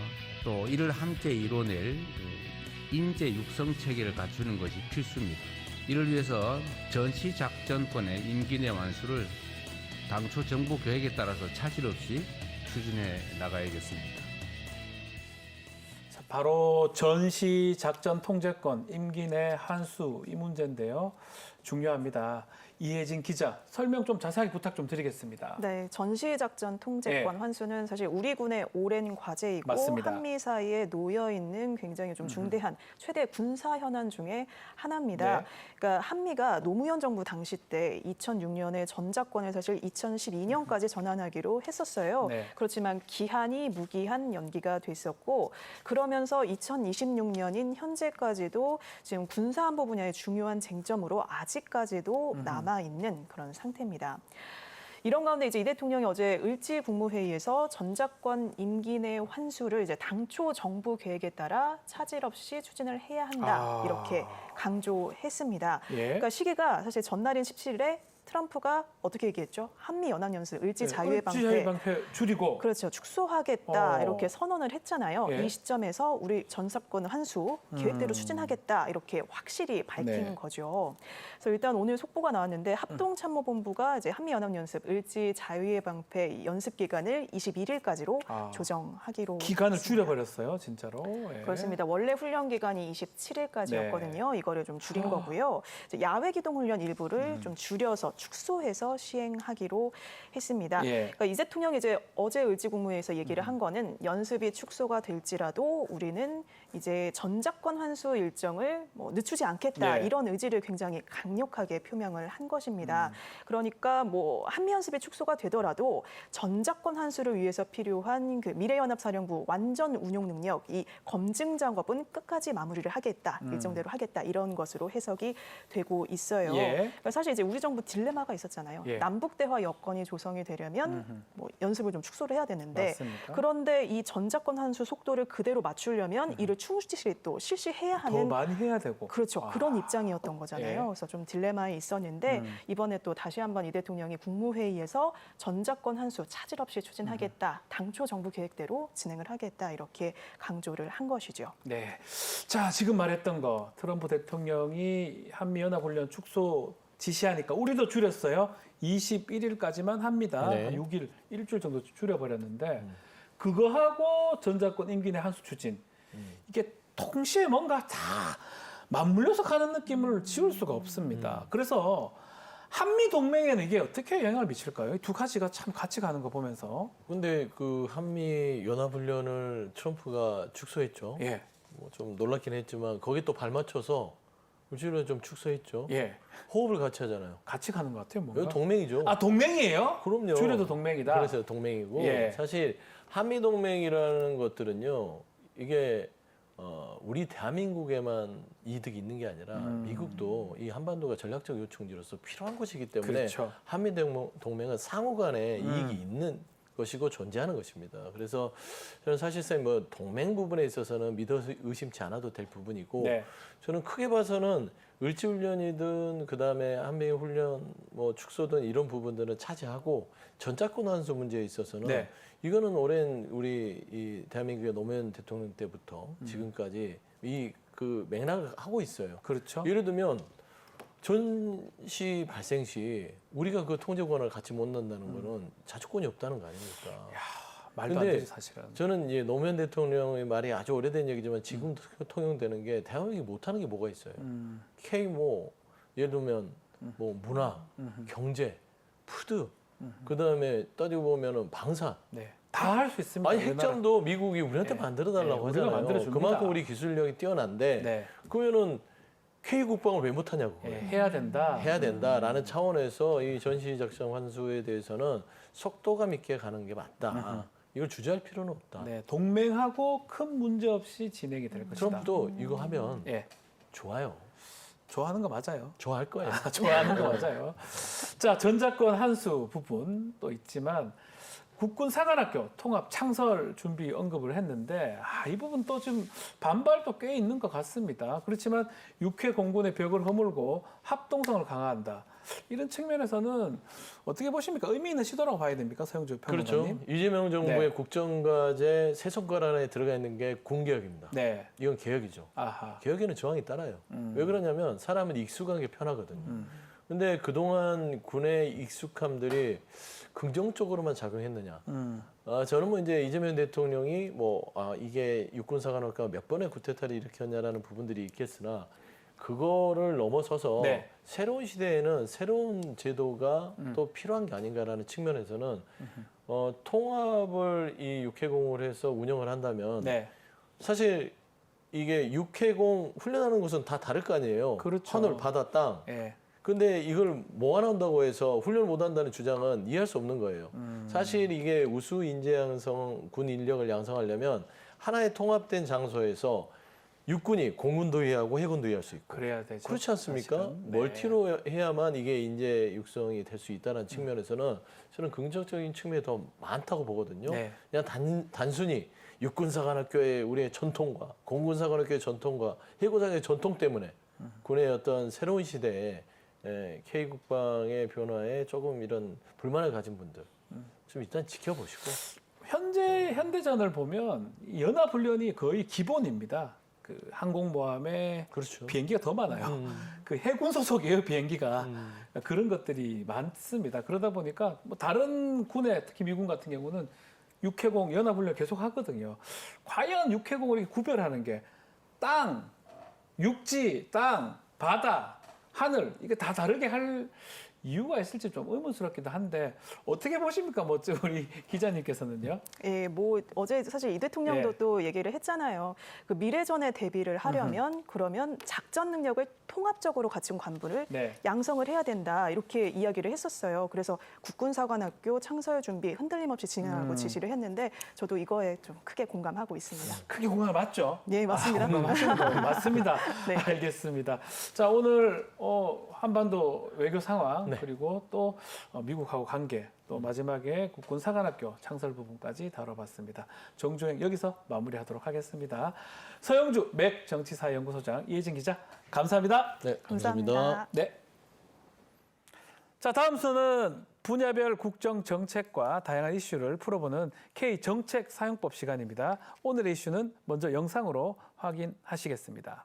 또 이를 함께 이뤄낼 인재 육성 체계를 갖추는 것이 필수입니다. 이를 위해서 전시작전권의 임기 내 완수를 당초 정부 계획에 따라서 차질 없이 추진해 나가야겠습니다. 자, 바로 전시 작전 통제권 임기 내 환수 이 문제인데요. 중요합니다. 이혜진 기자, 설명 좀 자세하게 부탁 좀 드리겠습니다. 네, 전시작전 통제권 네. 환수는 사실 우리 군의 오랜 과제이고 맞습니다. 한미 사이에 놓여 있는 굉장히 좀 중대한 최대 군사 현안 중에 하나입니다. 네. 그러니까 한미가 노무현 정부 당시 때 2006년에 전작권을 사실 2012년까지 전환하기로 했었어요. 네. 그렇지만 기한이 무기한 연기가 됐었고, 그러면서 2026년인 현재까지도 지금 군사안보 분야의 중요한 쟁점으로 아직까지도 남아있는 그런 상태입니다. 이런 가운데 이제 이 대통령이 어제 을지 국무회의에서 전작권 임기 내 환수를 이제 당초 정부 계획에 따라 차질 없이 추진을 해야 한다, 이렇게 강조했습니다. 예. 그러니까 시기가 사실 전날인 17일에 트럼프가 어떻게 얘기했죠? 한미 연합연습 을지 자유의 방패 줄이고 그렇죠. 축소하겠다 어. 이렇게 선언을 했잖아요. 예. 이 시점에서 우리 전사권 환수 계획대로 추진하겠다 이렇게 확실히 밝힌 네. 거죠. 그래서 일단 오늘 속보가 나왔는데 합동참모본부가 이제 한미연합연습 을지 자유의 방패 연습 기간을 21일까지로 조정하기로 기간을 했습니다. 줄여버렸어요, 진짜로. 예. 그렇습니다. 원래 훈련 기간이 27일까지였거든요. 이거를 좀 줄인 거고요. 이제 야외 기동 훈련 일부를 좀 줄여서 축소해서 시행하기로 했습니다. 예. 그러니까 이 대통령이 이제 어제 을지 국무회의에서 얘기를 한 거는 연습이 축소가 될지라도 우리는 이제 전작권 환수 일정을 뭐 늦추지 않겠다, 예. 이런 의지를 굉장히 강력하게 표명을 한 것입니다. 그러니까 뭐 한미 연습이 축소가 되더라도 전작권 환수를 위해서 필요한 그 미래연합사령부 완전 운용 능력, 이 검증 작업은 끝까지 마무리를 하겠다, 일정대로 하겠다, 이런 것으로 해석이 되고 있어요. 예. 그러니까 사실 이제 우리 정부 딜레마가 있었잖아요. 예. 남북 대화 여건이 조성이 되려면 뭐 연습을 좀 축소를 해야 되는데 맞습니까? 그런데 이 전자권 환수 속도를 그대로 맞추려면 이를 충실히 또 실시해야 더 하는 많이 해야 되고. 그렇죠. 아. 그런 입장이었던 거잖아요. 예. 그래서 좀 딜레마에 있었는데 이번에 또 다시 한번 이 대통령이 국무회의에서 전자권 환수 차질 없이 추진하겠다. 당초 정부 계획대로 진행을 하겠다. 이렇게 강조를 한 것이죠. 네. 자, 지금 말했던 거 트럼프 대통령이 한미연합훈련 축소 지시하니까 우리도 줄였어요. 21일까지만 합니다. 네. 한 6일, 일주일 정도 줄여버렸는데 그거하고 전자권 임기 내 한수 추진 이게 동시에 뭔가 다 맞물려서 가는 느낌을 지울 수가 없습니다. 그래서 한미 동맹에는 이게 어떻게 영향을 미칠까요? 이 두 가지가 참 같이 가는 거 보면서. 근데 그 한미 연합훈련을 트럼프가 축소했죠. 예. 뭐 좀 놀랍긴 했지만 거기 또 발맞춰서 우리를 좀 축소했죠. 예. 호흡을 같이 하잖아요. 같이 가는 것 같아요, 뭔가. 이거 동맹이죠. 아, 동맹이에요? 그럼요. 줄여도 동맹이다. 그래서 동맹이고 예. 사실 한미 동맹이라는 것들은요. 이게 우리 대한민국에만 이득이 있는 게 아니라 미국도 이 한반도가 전략적 요충지로서 필요한 곳이기 때문에 그렇죠. 한미 동맹은 상호간에 이익이 있는 것이고 존재하는 것입니다. 그래서 저는 사실상 뭐 동맹 부분에 있어서는 믿어 의심치 않아도 될 부분이고 네. 저는 크게 봐서는 을지훈련이든 그다음에 한미훈련 뭐 축소든 이런 부분들은 차지하고 전자권 환수 문제에 있어서는 네. 이거는 오랜 우리 이 대한민국의 노무현 대통령 때부터 지금까지 이 그 맥락을 하고 있어요. 그렇죠. 예를 들면 전시 발생 시 우리가 그 통제권을 같이 못 넣는다는 거는 자주권이 없다는 거 아닙니까? 말도 안 근데 되지, 사실은. 저는 이제 노무현 대통령의 말이 아주 오래된 얘기지만 지금도 통용되는 게 대한민국이 못하는 게 뭐가 있어요. K 뭐 예를 들면 뭐 문화, 경제, 푸드, 그 다음에 따지고 보면은 방산. 네. 다 할 수 있습니다. 아니 우리나라. 핵잠도 미국이 우리한테 네. 만들어달라고 네, 우리가 하잖아요. 만들어줍니다. 그만큼 우리 기술력이 뛰어난데 네. 그러면은 K 국방을 왜 못하냐고. 예, 해야 된다. 해야 된다라는 차원에서 이 전시작전 환수에 대해서는 속도감 있게 가는 게 맞다. 이걸 주저할 필요는 없다. 네, 동맹하고 큰 문제 없이 진행이 될 것이다. 트럼프도 이거 하면 예, 좋아요. 좋아하는 거 맞아요. 좋아할 거예요. 좋아하는 거 맞아요. 자, 전자권 한수 부분 또 있지만 국군 사관학교 통합 창설 준비 언급을 했는데 이 부분 또 좀 반발도 꽤 있는 것 같습니다. 그렇지만 육해 공군의 벽을 허물고 합동성을 강화한다. 이런 측면에서는 어떻게 보십니까? 의미 있는 시도라고 봐야 됩니까? 서영주 평론가님. 그렇죠. 이재명 정부의 네. 국정과제 세 손가락 안에 들어가 있는 게 군개혁입니다. 네. 이건 개혁이죠. 아하. 개혁에는 저항이 따라요. 왜 그러냐면 사람은 익숙한 게 편하거든요. 근데 그동안 군의 익숙함들이 긍정적으로만 작용했느냐? 저는 뭐 이제 이재명 대통령이 이게 육군사관학과가 몇 번의 쿠데타를 일으켰냐라는 부분들이 있겠으나 그거를 넘어서서 네. 새로운 시대에는 새로운 제도가 또 필요한 게 아닌가라는 측면에서는 통합을 이 육해공을 해서 운영을 한다면 네. 사실 이게 육해공 훈련하는 곳은 다 다를 거 아니에요. 그렇죠. 하늘, 바다, 땅. 예. 근데 이걸 모아낸다고 해서 훈련을 못한다는 주장은 이해할 수 없는 거예요. 사실 이게 우수 인재 양성, 군 인력을 양성하려면 하나의 통합된 장소에서 육군이 공군도 해하고 해군도 해할 수 있고 그래야 되죠. 그렇지 않습니까? 사실은. 네. 멀티로 해야만 이게 인재 육성이 될 수 있다는 측면에서는 저는 긍정적인 측면이 더 많다고 보거든요. 네. 그냥 단순히 육군사관학교의 우리의 전통과 공군사관학교의 전통과 해군사관의 전통 때문에 군의 어떤 새로운 시대에 K국방의 변화에 조금 이런 불만을 가진 분들 좀 일단 지켜보시고 현재 현대전을 보면 연합훈련이 거의 기본입니다. 그 항공모함에 그렇죠. 비행기가 더 많아요. 그 해군 소속이에요, 비행기가. 그런 것들이 많습니다. 그러다 보니까 뭐 다른 군에 특히 미군 같은 경우는 육해공 연합훈련 계속 하거든요. 과연 육해공을 이렇게 구별하는 게 땅, 육지, 땅, 바다, 하늘 이게 다 다르게 할 이유가 있을지 좀 의문스럽기도 한데 어떻게 보십니까, 멋진 우리 기자님께서는요? 예, 뭐 어제 사실 이 대통령도 예. 또 얘기를 했잖아요. 그 미래전에 대비를 하려면 그러면 작전 능력을 통합적으로 갖춘 관부를 네. 양성을 해야 된다 이렇게 이야기를 했었어요. 그래서 국군사관학교 창설 준비 흔들림 없이 진행하고 지시를 했는데 저도 이거에 좀 크게 공감하고 있습니다. 크게 공감 맞죠? 네, 맞습니다. 공감하시는 거 맞습니다. 네. 알겠습니다. 자, 오늘 한반도 외교 상황 네. 그리고 또 미국하고 관계 또 마지막에 국군사관학교 창설 부분까지 다뤄봤습니다. 정주행 여기서 마무리하도록 하겠습니다. 서영주 맥정치사연구소장 이혜진 기자 감사합니다. 네, 감사합니다. 네. 자, 다음 순서는 분야별 국정 정책과 다양한 이슈를 풀어보는 K 정책 사용법 시간입니다. 오늘의 이슈는 먼저 영상으로 확인하시겠습니다.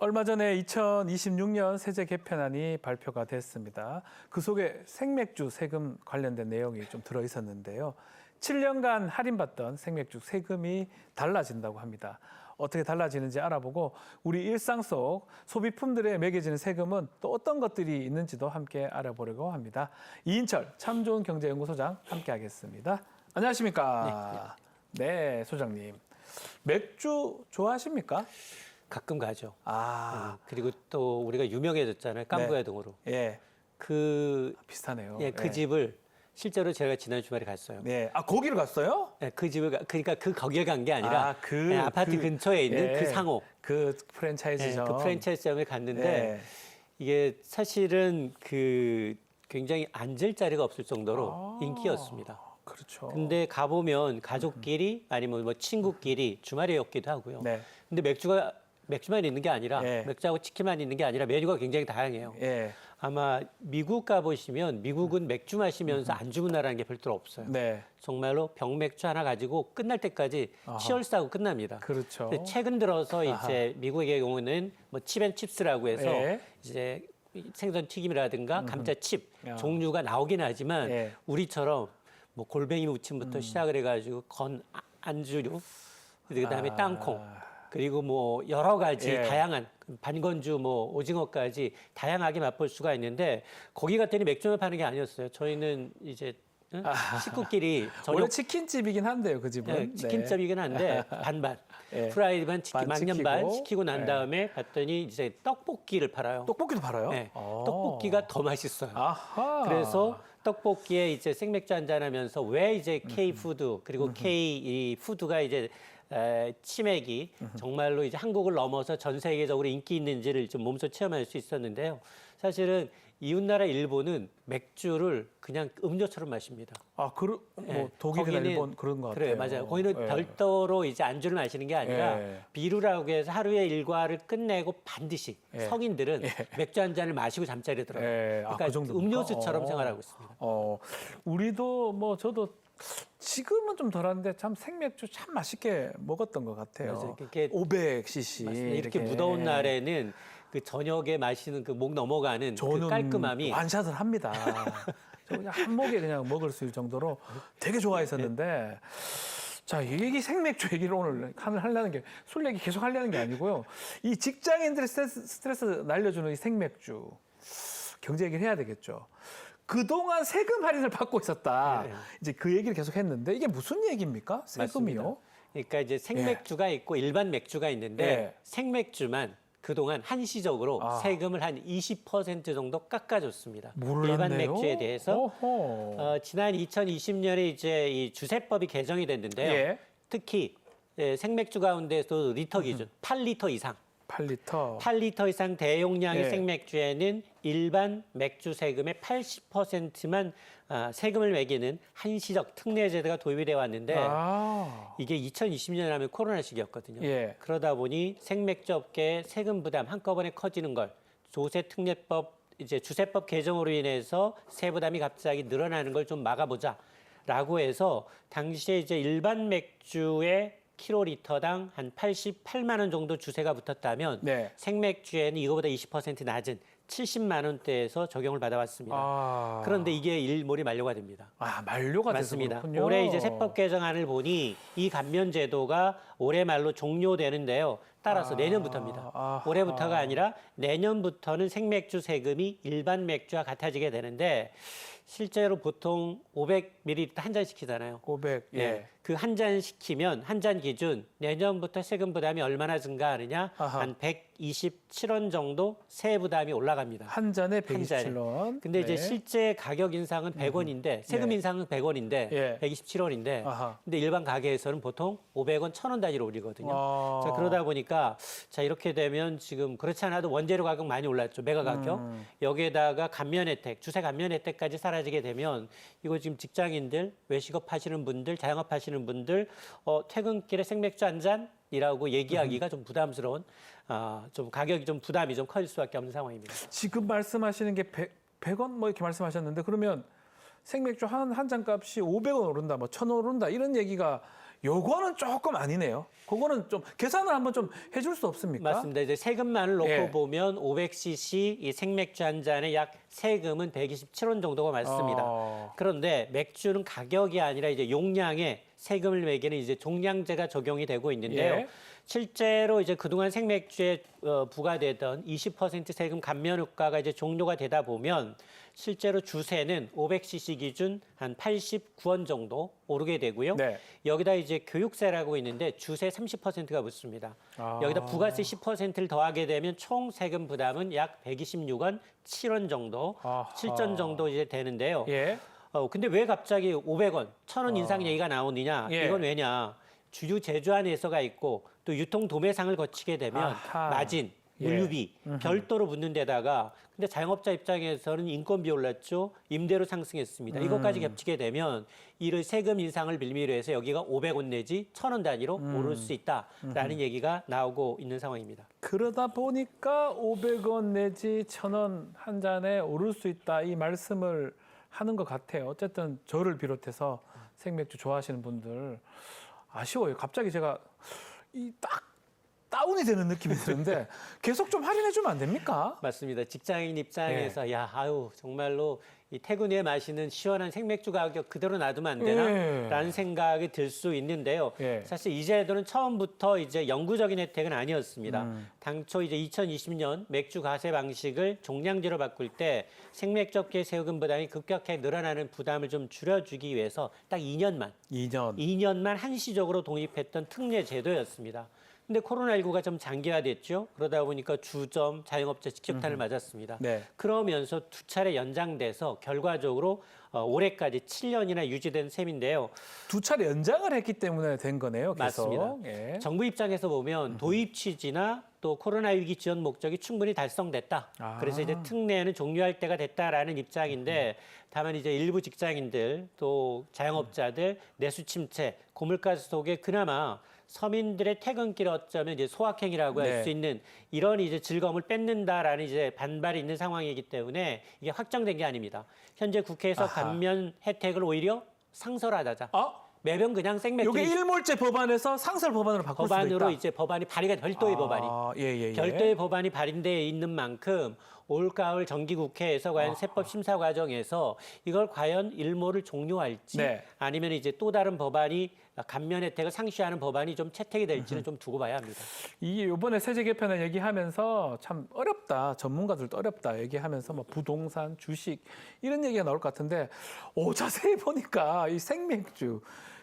얼마 전에 2026년 세제 개편안이 발표가 됐습니다. 그 속에 생맥주 세금 관련된 내용이 좀 들어 있었는데요. 7년간 할인받던 생맥주 세금이 달라진다고 합니다. 어떻게 달라지는지 알아보고 우리 일상 속 소비품들에 매겨지는 세금은 또 어떤 것들이 있는지도 함께 알아보려고 합니다. 이인철 참좋은경제연구소장 함께하겠습니다. 안녕하십니까? 네, 소장님. 맥주 좋아하십니까? 가끔 가죠. 그리고 그리고 또 우리가 유명해졌잖아요. 깜부야 등으로. 예, 그, 비슷하네요. 예, 그 집을 실제로 제가 지난 주말에 갔어요. 네, 거기를 갔어요? 예, 그 집을 그러니까 거기를 간 게 아니라 예, 아파트 근처에 있는 예, 그 상호, 그 프랜차이즈점. 그 프랜차이즈점을 갔는데 예. 이게 사실은 그 굉장히 앉을 자리가 없을 정도로 인기였습니다. 그렇죠. 근데 가보면 가족끼리 아니면 뭐 친구끼리 주말이었기도 하고요. 네. 근데 맥주만 있는 게 아니라 예. 맥주하고 치킨만 있는 게 아니라 메뉴가 굉장히 다양해요. 예, 아마 미국 가보시면 미국은 맥주 마시면서 안 주문하라는 게 별도로 없어요. 네, 정말로 병맥주 하나 가지고 끝날 때까지 치얼스하고 끝납니다. 그렇죠. 근데 최근 들어서 이제 미국의 경우는 뭐 칩앤칩스라고 해서 예. 이제 생선 튀김이라든가 감자칩 야. 종류가 나오긴 하지만 예. 우리처럼 뭐 골뱅이 무침부터 시작을 해가지고 안주류 그다음에 땅콩 그리고 뭐 여러 가지 예. 다양한 반건주 뭐 오징어까지 다양하게 맛볼 수가 있는데 거기 갔더니 맥주만 파는 게 아니었어요. 저희는 이제 식구끼리 원래 치킨집이긴 한데요, 그 집은. 네, 치킨집이긴 한데 반반 예. 프라이드만 반 양념 반 시키고. 시키고 난 예. 다음에 봤더니 이제 떡볶이를 팔아요. 떡볶이도 팔아요? 네, 어. 떡볶이가 더 맛있어요. 아하. 그래서 떡볶이에 이제 생맥주 한잔 하면서 왜 이제 K 푸드 그리고 K 이 푸드가 이제 치맥이 정말로 이제 한국을 넘어서 전 세계적으로 인기 있는지를 좀 몸소 체험할 수 있었는데요. 사실은 이웃나라 일본은 맥주를 그냥 음료처럼 마십니다. 뭐 예, 독일이나 거기는- 일본 그런 것 같아요. 그래요, 맞아요. 거기는 예. 별도로 이제 안주를 마시는 게 아니라 예. 비루라고 해서 하루의 일과를 끝내고 반드시 예. 성인들은 맥주 한 잔을 마시고 잠자리에 들어요. 예. 그러니까 그 정도입니까? 음료수처럼 생활하고 있습니다. 우리도 뭐 저도 지금은 좀 덜한데 참 생맥주 참 맛있게 먹었던 것 같아요. 맞아요. 이렇게 500cc 맞습니다. 이렇게 무더운 날에는 그 저녁에 마시는 그 목 넘어가는 저는 그 깔끔함이 완샷을 합니다. 저 그냥 한 목에 그냥 먹을 수 있을 정도로 되게 좋아했었는데 자, 이 얘기 생맥주 얘기를 오늘 하려는 게 술 얘기 계속 하려는 게 아니고요. 이 직장인들의 스트레스 날려주는 이 생맥주 경제 얘기를 해야 되겠죠. 그동안 세금 할인을 받고 있었다. 네. 이제 그 얘기를 계속 했는데 이게 무슨 얘기입니까? 세금이요? 맞습니다. 그러니까 이제 생맥주가 있고 일반 맥주가 있는데 예. 생맥주만 그동안 한시적으로 세금을 한 20% 정도 깎아줬습니다. 몰랐네요. 일반 맥주에 대해서 어허. 지난 2020년에 이제 이 주세법이 개정이 됐는데요. 예. 특히 생맥주 가운데서 리터 기준 8리터 이상 8리터. 8리터 이상 대용량의 예. 생맥주에는 일반 맥주 세금의 80%만 세금을 매기는 한시적 특례제도가 도입이 되어 왔는데 이게 2020년에 하면 코로나 시기였거든요. 예. 그러다 보니 생맥주 업계의 세금 부담 한꺼번에 커지는 걸 조세 특례법 이제 주세법 개정으로 인해서 세부담이 갑자기 늘어나는 걸 좀 막아보자라고 해서 당시에 이제 일반 맥주의 킬로리터당 한 88만 원 정도 주세가 붙었다면 네. 생맥주에는 이거보다 20% 낮은 70만 원대에서 적용을 받아왔습니다. 그런데 이게 일몰이 만료가 됩니다. 만료가 돼서 맞습니다. 그렇군요. 올해 이제 세법 개정안을 보니 이 감면 제도가 올해 말로 종료되는데요. 따라서 내년부터입니다. 아하. 올해부터가 아니라 내년부터는 생맥주 세금이 일반 맥주와 같아지게 되는데 실제로 보통 500ml 한 잔 시키잖아요. 500. 예. 예. 그 한 잔 시키면 한 잔 기준 내년부터 세금 부담이 얼마나 증가하느냐? 아하. 한 127원 정도 세 부담이 올라갑니다. 한 잔에 한 잔에. 127원. 근데 이제 실제 가격 인상은 100원인데 세금 네. 인상은 100원인데 예. 127원인데 아하. 근데 일반 가게에서는 보통 500원, 1000원 단위로 올리거든요. 아. 자, 그러다 보니까 자, 이렇게 되면 지금 그렇지 않아도 원재료 가격 많이 올랐죠. 매가 가격. 여기에다가 감면 혜택, 주세 감면 혜택까지 사라지게 되면 이거 지금 직장인들, 외식업 하시는 분들, 자영업 하시는 분들 퇴근길에 생맥주 한 잔이라고 얘기하기가 좀 부담스러운 좀 가격이 좀 부담이 좀 커질 수밖에 없는 상황입니다. 지금 말씀하시는 게 100원 뭐 이렇게 말씀하셨는데 그러면 생맥주 한 잔 값이 500원 오른다, 뭐 1,000원 오른다 이런 얘기가 요거는 조금 아니네요. 그거는 좀 계산을 한번 좀 해줄 수 없습니까? 맞습니다. 이제 세금만을 놓고 예. 보면 500cc 이 생맥주 한 잔에 약 세금은 127원 정도가 맞습니다. 그런데 맥주는 가격이 아니라 이제 용량에 세금을 매기는 이제 종량제가 적용이 되고 있는데요. 예. 실제로 이제 그동안 생맥주에 부과되던 20% 세금 감면 효과가 이제 종료가 되다 보면 실제로 주세는 500cc 기준 한 89원 정도 오르게 되고요. 네. 여기다 이제 교육세라고 있는데 주세 30%가 붙습니다. 여기다 부가세 10%를 더하게 되면 총 세금 부담은 약 126원 7원 정도, 아하. 7전 정도 이제 되는데요. 예. 근데 왜 갑자기 500원, 1,000원 인상 얘기가 나오느냐? 예. 이건 왜냐? 주유 제조한 예서가 있고 또 유통 도매상을 거치게 되면 아하. 마진, 물류비 별도로 붙는 데다가 근데 자영업자 입장에서는 인건비 올랐죠. 임대료 상승했습니다. 이것까지 겹치게 되면 이를 세금 인상을 빌미로 해서 여기가 500원 내지 1,000원 단위로 오를 수 있다라는 얘기가 나오고 있는 상황입니다. 그러다 보니까 500원 내지 1,000원 한 잔에 오를 수 있다 이 말씀을 하는 것 같아요. 어쨌든 저를 비롯해서 생맥주 좋아하시는 분들 아쉬워요. 갑자기 제가 딱 다운이 되는 느낌이 드는데 계속 좀 할인해 주면 안 됩니까? 맞습니다. 직장인 입장에서 정말로 이 퇴근 후에 마시는 시원한 생맥주 가격 그대로 놔두면 안 되나라는 생각이 들 수 있는데요. 예. 사실 이 제도는 처음부터 이제 영구적인 혜택은 아니었습니다. 당초 이제 2020년 맥주 과세 방식을 종량제로 바꿀 때 생맥주업계 세금 부담이 급격하게 늘어나는 부담을 좀 줄여주기 위해서 딱 2년만 한시적으로 도입했던 특례 제도였습니다. 근데 코로나19가 좀 장기화됐죠. 그러다 보니까 주점, 자영업자 직격탄을 맞았습니다. 네. 그러면서 두 차례 연장돼서 결과적으로 올해까지 7년이나 유지된 셈인데요. 두 차례 연장을 했기 때문에 된 거네요. 계속. 맞습니다. 예. 정부 입장에서 보면 도입 취지나 또 코로나 위기 지원 목적이 충분히 달성됐다. 그래서 이제 특례는 종료할 때가 됐다라는 입장인데 다만 이제 일부 직장인들 또 자영업자들 내수 침체, 고물가 속에 그나마 서민들의 퇴근길을 어쩌면 이제 소확행이라고 할 수 있는 이런 이제 즐거움을 뺏는다라는 이제 반발이 있는 상황이기 때문에 이게 확정된 게 아닙니다. 현재 국회에서 감면 혜택을 오히려 상설하자. 매번 그냥 생맥주 이게 일몰제 법안에서 상설 법안으로 바꿀 수도 있다. 법안으로 이제 법안이 발의가 별도의 법안이 별도의 법안이 발의되어 있는 만큼 올가을 정기국회에서 과연 세법 심사 과정에서 이걸 과연 일몰을 종료할지 아니면 이제 또 다른 법안이 감면 혜택을 상시하는 법안이 좀 채택이 될지는 좀 두고 봐야 합니다. 이게 이번에 세제 개편을 얘기하면서 참 어렵다. 전문가들도 어렵다 얘기하면서 뭐 부동산, 주식 이런 얘기가 나올 것 같은데 자세히 보니까 이 생맥주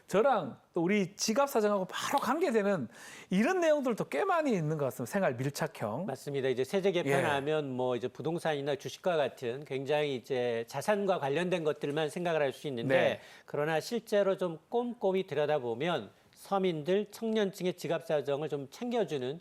저랑 또 우리 지갑 사정하고 바로 관계되는 이런 내용들도 꽤 많이 있는 것 같습니다. 생활 밀착형. 맞습니다. 이제 세제 개편하면 뭐 이제 부동산이나 주식과 같은 굉장히 이제 자산과 관련된 것들만 생각을 할 수 있는데 그러나 실제로 좀 꼼꼼히 들여다보면 서민들, 청년층의 지갑 사정을 좀 챙겨주는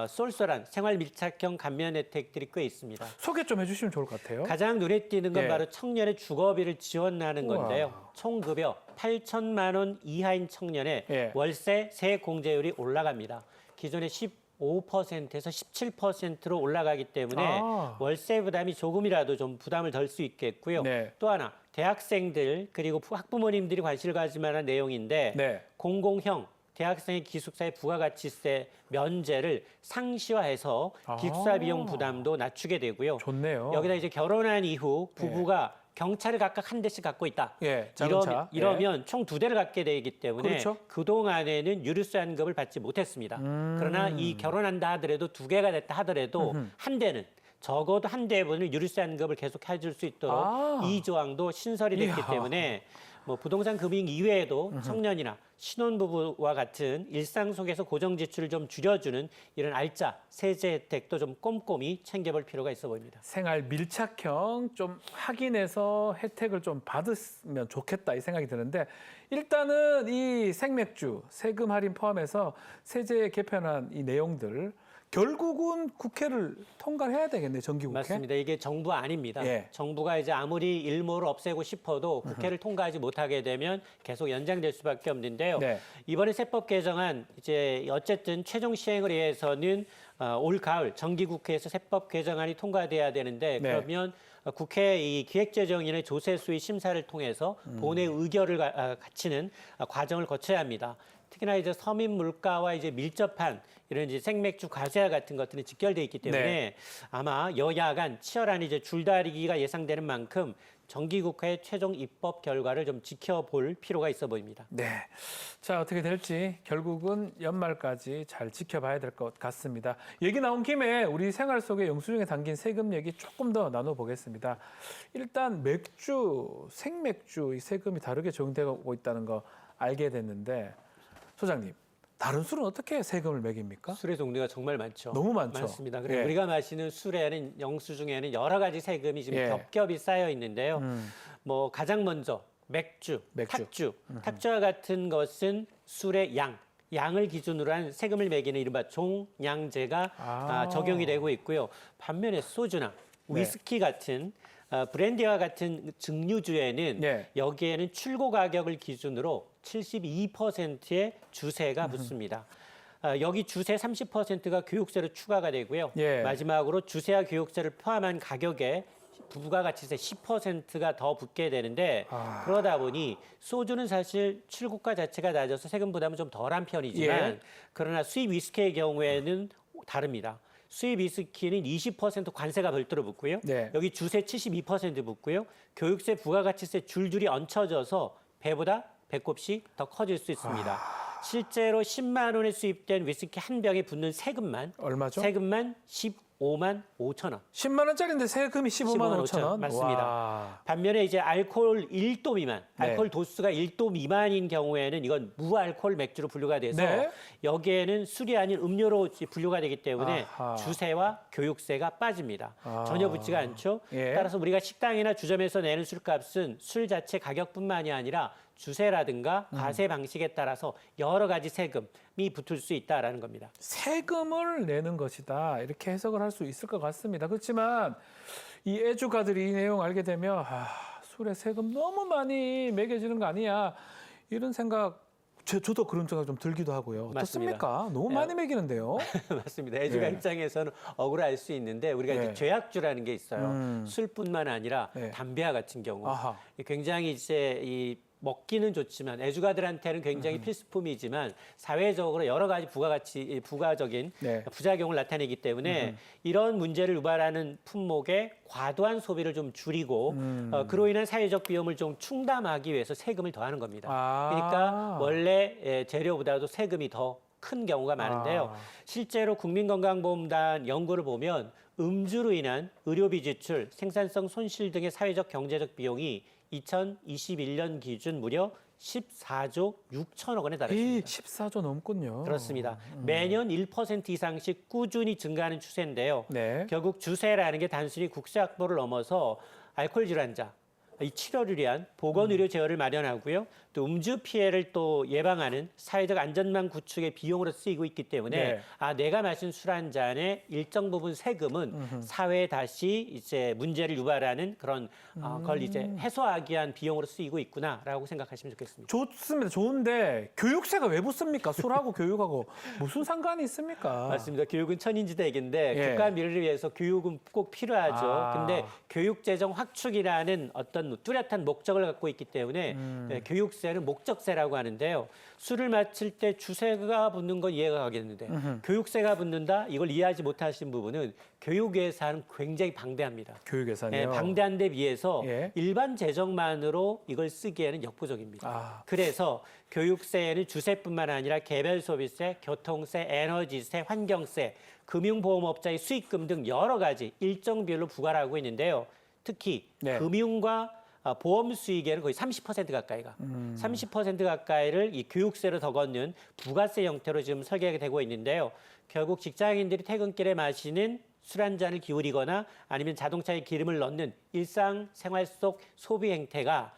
쏠쏠한 생활 밀착형 감면 혜택들이 꽤 있습니다. 소개 좀 해주시면 좋을 것 같아요. 가장 눈에 띄는 건 바로 청년의 주거비를 지원하는 건데요. 총 급여 8천만 원 이하인 청년의 월세 세 공제율이 올라갑니다. 기존의 15%에서 17%로 올라가기 때문에 월세 부담이 조금이라도 좀 부담을 덜 수 있겠고요. 또 하나 대학생들 그리고 학부모님들이 관심을 가질 만한 내용인데 공공형 대학생의 기숙사의 부가가치세 면제를 상시화해서 기숙사 비용 부담도 낮추게 되고요. 좋네요. 여기다 이제 결혼한 이후 부부가 경차를 각각 한 대씩 갖고 있다. 예, 자동차. 이러면 총 2대를 갖게 되기 때문에 그렇죠. 그동안에는 유류세 환급을 받지 못했습니다. 그러나 이 결혼한다 하더라도 2개가 됐다 하더라도 한 대는 적어도 한 대분을 유류세 환급을 계속 해줄 수 있도록 이 조항도 신설이 됐기 이야. 때문에 뭐 부동산 금융 이외에도 청년이나 신혼부부와 같은 일상 속에서 고정 지출을 좀 줄여주는 이런 알짜 세제 혜택도 좀 꼼꼼히 챙겨볼 필요가 있어 보입니다. 생활 밀착형 좀 확인해서 혜택을 좀 받으면 좋겠다 이 생각이 드는데 일단은 이 생맥주 세금 할인 포함해서 세제 개편한 이 내용들 결국은 국회를 통과해야 되겠네요. 정기국회. 맞습니다. 이게 정부 아닙니다. 예. 정부가 이제 아무리 일몰을 없애고 싶어도 국회를 통과하지 못하게 되면 계속 연장될 수밖에 없는데요. 네. 이번에 세법 개정안 이제 어쨌든 최종 시행을 위해서는 올 가을 정기국회에서 세법 개정안이 통과돼야 되는데 네. 그러면 국회 이 기획재정위원회 조세수의 심사를 통해서 본회 의결을 갖추는 과정을 거쳐야 합니다. 특히나 이제 서민 물가와 이제 밀접한 이런 이제 생맥주 과세와 같은 것들은 직결돼 있기 때문에 네. 아마 여야 간 치열한 이제 줄다리기가 예상되는 만큼 정기국회 최종 입법 결과를 좀 지켜볼 필요가 있어 보입니다. 네. 자, 어떻게 될지 결국은 연말까지 잘 지켜봐야 될 것 같습니다. 얘기 나온 김에 우리 생활 속에 영수증에 담긴 세금 얘기 조금 더 나눠보겠습니다. 일단 맥주, 생맥주 이 세금이 다르게 적용되고 있다는 거 알게 됐는데 소장님, 다른 술은 어떻게 세금을 매깁니까? 술의 종류가 정말 많죠. 너무 많죠. 많습니다. 그리고 예. 우리가 마시는 술에는 영수증에는 여러 가지 세금이 지금 예. 겹겹이 쌓여 있는데요. 뭐 가장 먼저 맥주, 탁주, 탁주와 같은 것은 술의 양을 기준으로 한 세금을 매기는 이른바 종량제가 적용이 되고 있고요. 반면에 소주나 위스키 같은 브랜디와 같은 증류주에는 예. 여기에는 출고 가격을 기준으로 72%의 주세가 붙습니다. 여기 주세 30%가 교육세로 추가가 되고요. 예. 마지막으로 주세와 교육세를 포함한 가격에 부가가치세 10%가 더 붙게 되는데 그러다 보니 소주는 사실 출고가 자체가 낮아서 세금 부담은 좀 덜한 편이지만 예. 그러나 수입 위스키의 경우에는 다릅니다. 수입 위스키는 20% 관세가 별도로 붙고요. 네. 여기 주세 72% 붙고요. 교육세, 부가가치세 줄줄이 얹혀져서 배보다 배꼽이 더 커질 수 있습니다. 실제로 10만 원에 수입된 위스키 한 병에 붙는 세금만 얼마죠? 세금만 15만 5천 원. 10만 원짜리인데 세금이 15만 5천 원? 맞습니다. 와. 반면에 이제 알코올 1도 미만, 네. 알코올 도수가 1도 미만인 경우에는 이건 무알코올 맥주로 분류가 돼서 네. 여기에는 술이 아닌 음료로 분류가 되기 때문에 아하. 주세와 교육세가 빠집니다. 전혀 붙지가 않죠. 예. 따라서 우리가 식당이나 주점에서 내는 술값은 술 자체 가격뿐만이 아니라 주세라든가 과세 방식에 따라서 여러 가지 세금이 붙을 수 있다라는 겁니다. 세금을 내는 것이다. 이렇게 해석을 할 수 있을 것 같습니다. 그렇지만 이 애주가들이 이 내용 알게 되면 술에 세금 너무 많이 매겨지는 거 아니야. 이런 생각 저도 그런 생각 좀 들기도 하고요. 맞습니다. 어떻습니까? 너무 많이 매기는데요. 맞습니다. 애주가 예. 입장에서는 억울할 수 있는데 우리가 예. 이제 죄악주라는 게 있어요. 술뿐만 아니라 네. 담배와 같은 경우 아하. 굉장히 이제 이 먹기는 좋지만 애주가들한테는 굉장히 필수품이지만 사회적으로 여러 가지 부가적인 네. 부작용을 나타내기 때문에 이런 문제를 유발하는 품목의 과도한 소비를 좀 줄이고 그로 인한 사회적 비용을 좀 충당하기 위해서 세금을 더하는 겁니다. 그러니까 원래 재료보다도 세금이 더 큰 경우가 많은데요. 실제로 국민건강보험단 연구를 보면 음주로 인한 의료비 지출, 생산성 손실 등의 사회적 경제적 비용이 2021년 기준 무려 14조 6천억 원에 달했습니다. 14조 넘군요. 그렇습니다. 매년 1% 이상씩 꾸준히 증가하는 추세인데요. 네. 결국 주세라는 게 단순히 국세 확보를 넘어서 알코올 질환자, 이 치료를 위한 보건의료 제어를 마련하고요. 또 음주 피해를 또 예방하는 사회적 안전망 구축의 비용으로 쓰이고 있기 때문에 네. 내가 마신 술 한 잔의 일정 부분 세금은 사회에 다시 이제 문제를 유발하는 그런 걸 이제 해소하기 위한 비용으로 쓰이고 있구나라고 생각하시면 좋겠습니다. 좋습니다. 좋은데 교육세가 왜 붙습니까? 술하고 교육하고 무슨 상관이 있습니까? 맞습니다. 교육은 천인지대기인데 예. 국가 미래를 위해서 교육은 꼭 필요하죠. 근데 교육 재정 확충이라는 어떤 어떤 뚜렷한 목적을 갖고 있기 때문에 교육세는 목적세라고 하는데요. 술을 마실 때 주세가 붙는 건 이해가 가겠는데 교육세가 붙는다? 이걸 이해하지 못하신 부분은 교육 예산은 굉장히 방대합니다. 교육 예산이요. 네, 방대한 데 비해서 예. 일반 재정만으로 이걸 쓰기에는 역부족입니다. 아. 그래서 교육세에는 주세뿐만 아니라 개별 소비세, 교통세, 에너지세, 환경세, 금융보험업자의 수익금 등 여러 가지 일정 비율로 부과를 하고 있는데요. 특히 네. 금융과 보험 수익에는 거의 30% 가까이가 30% 가까이를 이 교육세로 더 걷는 부가세 형태로 지금 설계가 되고 있는데요. 결국 직장인들이 퇴근길에 마시는 술 한 잔을 기울이거나 아니면 자동차에 기름을 넣는 일상생활 속 소비 행태가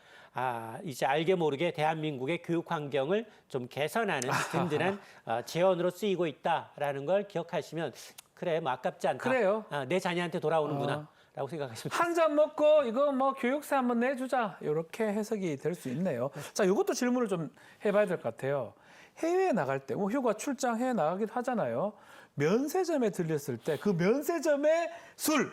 이제 알게 모르게 대한민국의 교육 환경을 좀 개선하는 든든한 재원으로 쓰이고 있다라는 걸 기억하시면 그래 뭐 아깝지 않다. 그래요. 내 자녀한테 돌아오는구나. 라고 생각하시면 한 잔 먹고 이거 뭐 교육세 한번 내주자 이렇게 해석이 될 수 있네요. 자, 이것도 질문을 좀 해봐야 될 것 같아요. 해외에 나갈 때 뭐 휴가 출장 해외 나가기도 하잖아요. 면세점에 들렸을 때 그 면세점에 술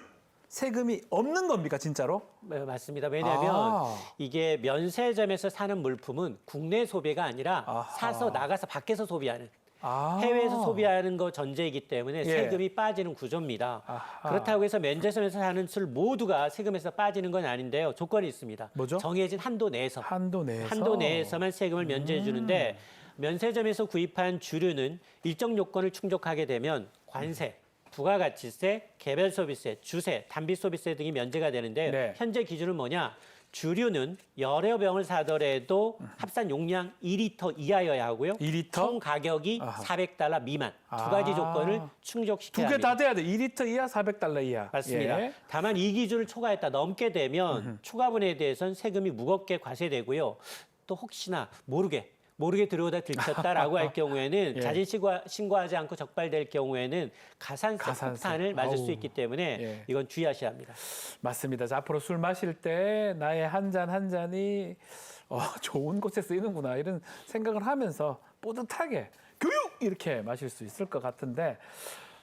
세금이 없는 겁니까 진짜로? 네, 맞습니다. 왜냐하면 이게 면세점에서 사는 물품은 국내 소비가 아니라 사서 나가서 밖에서 소비하는 해외에서 소비하는 거 전제이기 때문에 세금이 빠지는 구조입니다. 그렇다고 해서 면세점에서 사는 술 모두가 세금에서 빠지는 건 아닌데요. 조건이 있습니다. 뭐죠? 정해진 한도 내에서. 한도 내에서? 한도 내에서만 세금을 면제해 주는데 면세점에서 구입한 주류는 일정 요건을 충족하게 되면 관세, 부가가치세, 개별소비세, 주세, 단비소비세 등이 면제가 되는데 네. 현재 기준은 뭐냐? 주류는 여러 병을 사더라도 합산 용량 2리터 이하여야 하고요. 2리터? 총 가격이 $400 미만. 두 가지 조건을 충족시켜야 두 개 다 합니다. 돼야 돼. 2리터 이하, $400 이하. 맞습니다. 예. 다만 이 기준을 초과했다 넘게 되면 초과분에 대해서는 세금이 무겁게 과세되고요. 또 혹시나 모르게 들어오다 들켰다라고 할 경우에는 예. 자진 신고하지 않고 적발될 경우에는 가산세 폭탄을 맞을 수 있기 때문에 이건 주의하셔야 합니다. 맞습니다. 자, 앞으로 술 마실 때 나의 한 잔 한 잔이 좋은 곳에 쓰이는구나 이런 생각을 하면서 뿌듯하게 교육 이렇게 마실 수 있을 것 같은데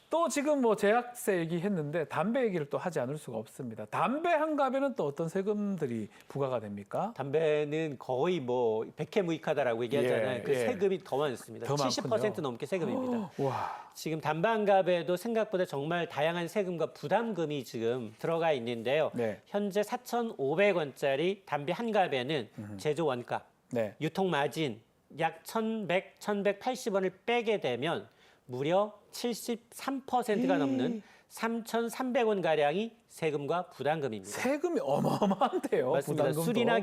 또 지금 뭐 제약세 얘기했는데 담배 얘기를 또 하지 않을 수가 없습니다. 담배 한 갑에는 또 어떤 세금들이 부과가 됩니까? 담배는 거의 뭐 백해무익하다라고 얘기하잖아요. 그 예. 세금이 더 많습니다. 더 70% 많군요. 넘게 세금입니다. 와. 지금 담배 한 갑에도 생각보다 정말 다양한 세금과 부담금이 지금 들어가 있는데요. 네. 현재 4,500원짜리 담배 한 갑에는 제조 원가, 네. 유통 마진 약 1,180원을 빼게 되면 무려 73%가 넘는 3,300원 가량이 세금과 부담금입니다. 세금이 어마어마한데요. 맞습니다. 부담금도. 술이나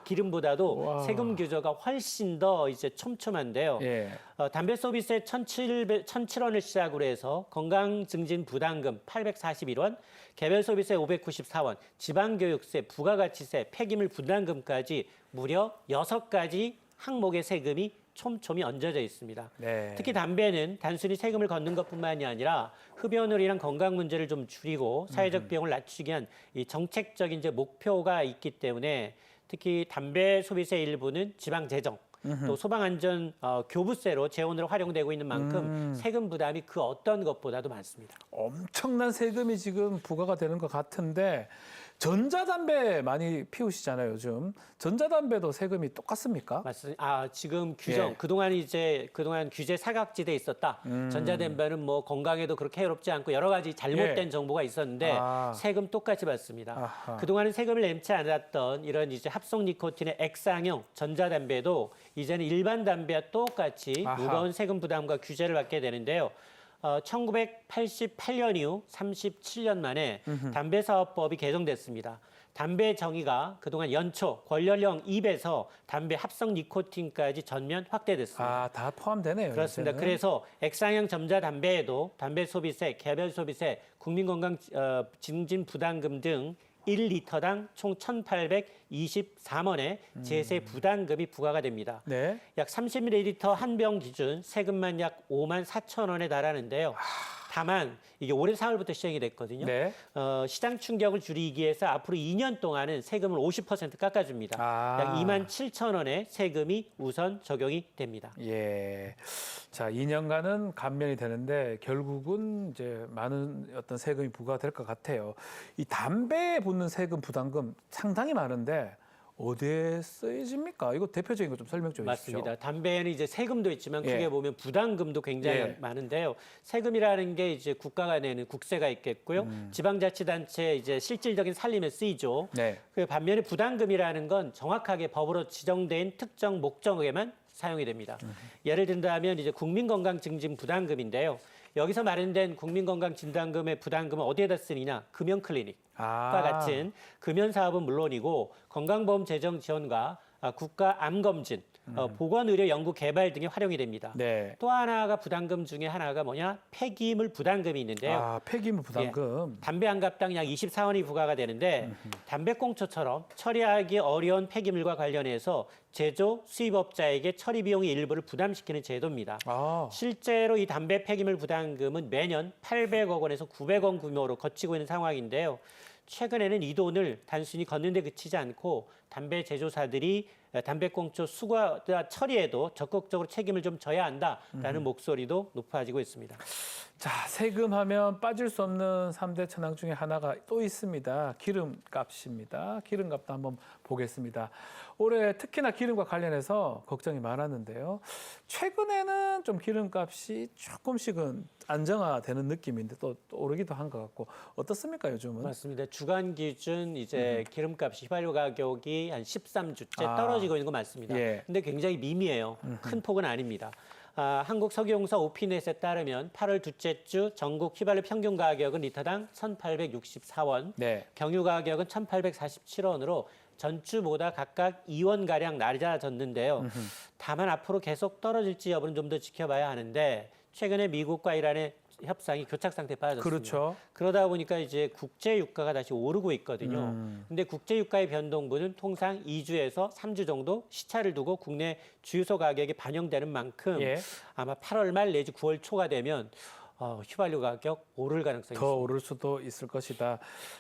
기름보다도 와. 세금 규제가 훨씬 더 이제 촘촘한데요. 예. 담배 소비세 1,700원을 시작으로 해서 건강증진 부담금 841원, 개별 소비세 594원, 지방교육세, 부가가치세, 폐기물 부담금까지 무려 6가지 항목의 세금이 촘촘히 얹어져 있습니다. 네. 특히 담배는 단순히 세금을 걷는 것뿐만이 아니라 흡연율이랑 건강 문제를 좀 줄이고 사회적 비용을 낮추기 위한 이 정책적인 이제 목표가 있기 때문에 특히 담배 소비세 일부는 지방 재정 또 소방안전 교부세로 재원으로 활용되고 있는 만큼 세금 부담이 그 어떤 것보다도 많습니다. 엄청난 세금이 지금 부과가 되는 것 같은데 전자담배 많이 피우시잖아요, 요즘. 전자담배도 세금이 똑같습니까? 맞습니다. 지금 규정, 예. 그동안 규제 사각지대에 있었다. 전자담배는 뭐 건강에도 그렇게 해롭지 않고 여러 가지 잘못된 예. 정보가 있었는데 세금 똑같이 받습니다. 아하. 그동안은 세금을 낸지 않았던 이런 이제 합성 니코틴의 액상형 전자담배도 이제는 일반 담배와 똑같이 아하. 무거운 세금 부담과 규제를 받게 되는데요. 1988년 이후 37년 만에 담배사업법이 개정됐습니다. 담배 정의가 그동안 연초, 권련형 입에서 담배 합성 니코틴까지 전면 확대됐습니다. 다 포함되네요. 그렇습니다. 이제는. 그래서 액상형 전자담배에도 담배 소비세, 개별 소비세, 국민건강 증진 부담금 등 1리터당 총 1,824원의 제세 부담금이 부과가 됩니다. 네. 약 30ml 한 병 기준 세금만 약 54,000원에 달하는데요. 다만 이게 올해 4월부터 시행이 됐거든요. 네. 시장 충격을 줄이기 위해서 앞으로 2년 동안은 세금을 50% 깎아줍니다. 아. 약 27,000원의 세금이 우선 적용이 됩니다. 예. 자, 2년간은 감면이 되는데 결국은 이제 많은 어떤 세금이 부과될 것 같아요. 이 담배에 붙는 세금 부담금 상당히 많은데 어디에 쓰여집니까? 이거 대표적인 거 좀 설명 좀 해주십시오. 맞습니다. 담배에는 이제 세금도 있지만 예. 크게 보면 부담금도 굉장히 예. 많은데요. 세금이라는 게 이제 국가가 내는 국세가 있겠고요. 지방자치단체 이제 실질적인 살림에 쓰이죠. 네. 그 반면에 부담금이라는 건 정확하게 법으로 지정된 특정 목적에만 사용이 됩니다. 예를 든다면 이제 국민건강증진 부담금인데요. 여기서 마련된 국민건강진단금의 부담금은 어디에다 쓰느냐? 금연클리닉과 같은 금연사업은 물론이고 건강보험 재정 지원과 국가 암검진, 보건의료 연구 개발 등에 활용이 됩니다. 네. 또 하나가 부담금 중에 하나가 뭐냐? 폐기물 부담금이 있는데요. 아, 폐기물 부담금. 담배 한 갑당 약 24원이 부과가 되는데 담배꽁초처럼 처리하기 어려운 폐기물과 관련해서 제조, 수입업자에게 처리 비용의 일부를 부담시키는 제도입니다. 아. 실제로 이 담배 폐기물 부담금은 매년 800억 원에서 900억 규모로 거치고 있는 상황인데요. 최근에는 이 돈을 단순히 걷는 데 그치지 않고 담배 제조사들이 담배꽁초 수거와 처리에도 적극적으로 책임을 좀 져야 한다라는 목소리도 높아지고 있습니다. 자, 세금하면 빠질 수 없는 3대 천왕 중에 하나가 또 있습니다. 기름값입니다. 기름값도 한번 보겠습니다. 올해 특히나 기름과 관련해서 걱정이 많았는데요. 최근에는 좀 기름값이 조금씩은 안정화되는 느낌인데 또 오르기도 한 것 같고 어떻습니까, 요즘은? 맞습니다. 주간 기준 이제 기름값 휘발유 가격이 한 13주째 아. 떨어지고 있는 거 맞습니다. 예. 근데 굉장히 미미해요. 큰 폭은 아닙니다. 한국석유공사 오피넷에 따르면 8월 둘째 주 전국 휘발유 평균 가격은 리터당 1,864원, 네. 경유 가격은 1,847원으로 전주보다 각각 2원가량 낮아졌는데요. 다만 앞으로 계속 떨어질지 여부는 좀 더 지켜봐야 하는데 최근에 미국과 이란의 협상이 교착 상태에 빠졌습니다. 그렇죠. 그러다 보니까 이제 국제 유가가 다시 오르고 있거든요. 근데 국제 유가의 변동분은 통상 2주에서 3주 정도 시차를 두고 국내 주유소 가격에 반영되는 만큼 예. 아마 8월 말 내지 9월 초가 되면 휘발유 가격 오를 가능성이 더 있습니다. 오를 수도 있을 것이다.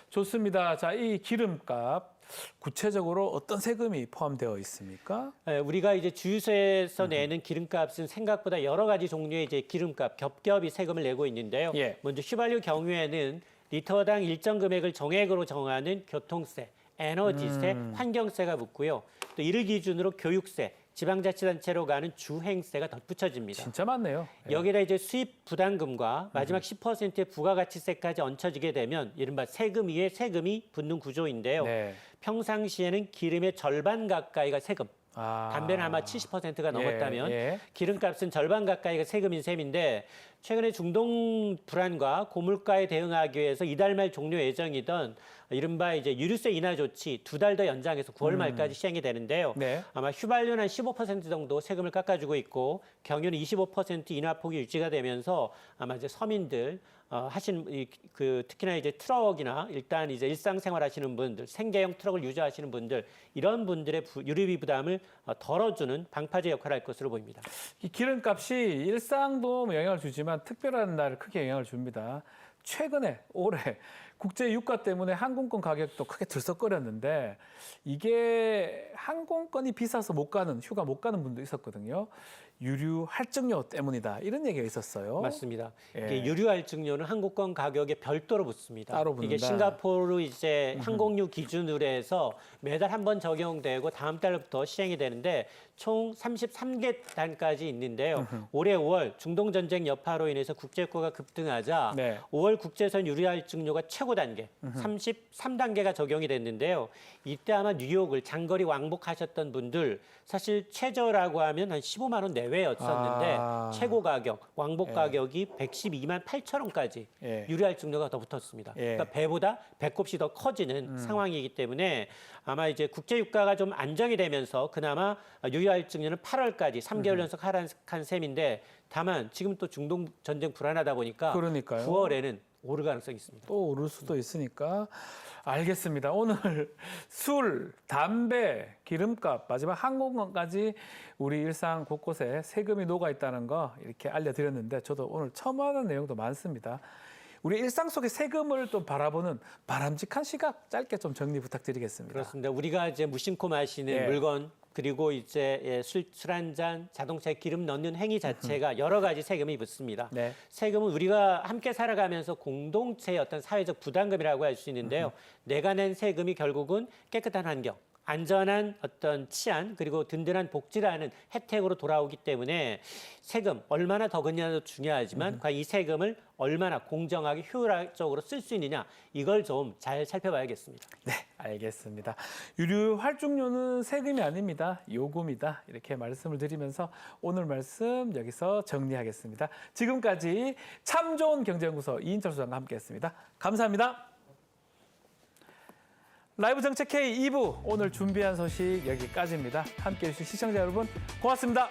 좋습니다. 자, 이 기름값 구체적으로 어떤 세금이 포함되어 있습니까? 우리가 이제 주유소에서 내는 기름값은 생각보다 여러 가지 종류의 이제 기름값 겹겹이 세금을 내고 있는데요. 예. 먼저 휘발유 경우에는 리터당 일정 금액을 정액으로 정하는 교통세, 에너지세, 환경세가 붙고요. 또 이를 기준으로 교육세, 지방자치단체로 가는 주행세가 덧붙여집니다. 진짜 많네요. 예. 여기다 이제 수입 부담금과 마지막 10%의 부가가치세까지 얹혀지게 되면 이른바 세금 위에 세금이 붙는 구조인데요. 네. 평상시에는 기름의 절반 가까이가 세금, 아. 담배는 아마 70%가 넘었다면 예. 기름값은 절반 가까이가 세금인 셈인데 최근에 중동 불안과 고물가에 대응하기 위해서 이달 말 종료 예정이던 이른바 이제 유류세 인하 조치 2달 더 연장해서 9월 말까지 시행이 되는데요. 네. 아마 휘발유는 한 15% 정도 세금을 깎아주고 있고 경유는 25% 인하폭이 유지가 되면서 아마 이제 서민들 특히나 이제 트럭이나 일단 이제 일상생활 하시는 분들, 생계형 트럭을 유지하시는 분들 이런 분들의 유류비 부담을 덜어주는 방파제 역할을 할 것으로 보입니다. 이 기름값이 일상도 영향을 주지만 특별한 날 크게 영향을 줍니다. 최근에 올해 국제 유가 때문에 항공권 가격도 크게 들썩거렸는데 이게 항공권이 비싸서 못 가는 휴가 못 가는 분도 있었거든요. 유류 할증료 때문이다 이런 얘기가 있었어요. 맞습니다. 예. 이게 유류 할증료는 항공권 가격에 별도로 붙습니다. 따로 붙는다. 이게 싱가포르 이제 항공유 기준으로 해서 매달 한 번 적용되고 다음 달부터 시행이 되는데 총 33개 단까지 있는데요. 올해 5월 중동 전쟁 여파로 인해서 국제유가가 급등하자 네. 5월 국제선 유류 할증료가 최고 단계 33단계가 적용이 됐는데요. 이때 아마 뉴욕을 장거리 왕복하셨던 분들 사실 최저라고 하면 한 15만 원 내외였었는데 최고 가격 왕복 가격이 112만 8천 원까지 예. 유류 할증료가 더 붙었습니다. 예. 그러니까 배보다 배꼽이 더 커지는 상황이기 때문에 아마 이제 국제 유가가 좀 안정이 되면서 그나마 유류 할증료는 8월까지 3개월 연속 하락한 셈인데 다만 지금 또 중동 전쟁 불안하다 보니까 그러니까요. 9월에는 오를 가능성이 있습니다. 또 오를 수도 있으니까 알겠습니다. 오늘 술, 담배, 기름값, 마지막 항공권까지 우리 일상 곳곳에 세금이 녹아 있다는 거 이렇게 알려드렸는데 저도 오늘 처음 하는 내용도 많습니다. 우리 일상 속의 세금을 또 바라보는 바람직한 시각 짧게 좀 정리 부탁드리겠습니다. 그렇습니다. 우리가 이제 무심코 마시는 예. 물건 그리고 이제 술 한 잔, 자동차에 기름 넣는 행위 자체가 여러 가지 세금이 붙습니다. 네. 세금은 우리가 함께 살아가면서 공동체의 어떤 사회적 부담금이라고 할 수 있는데요. 내가 낸 세금이 결국은 깨끗한 환경, 안전한 어떤 치안 그리고 든든한 복지라는 혜택으로 돌아오기 때문에 세금 얼마나 더 그냐도 중요하지만 과연 이 세금을 얼마나 공정하게 효율적으로 쓸 수 있느냐 이걸 좀 잘 살펴봐야겠습니다. 네, 알겠습니다. 유류 활중료는 세금이 아닙니다. 요금이다. 이렇게 말씀을 드리면서 오늘 말씀 여기서 정리하겠습니다. 지금까지 참 좋은 경제연구소 이인철 소장과 함께했습니다. 감사합니다. 라이브 정책 K 2부 오늘 준비한 소식 여기까지입니다. 함께해 주신 시청자 여러분 고맙습니다.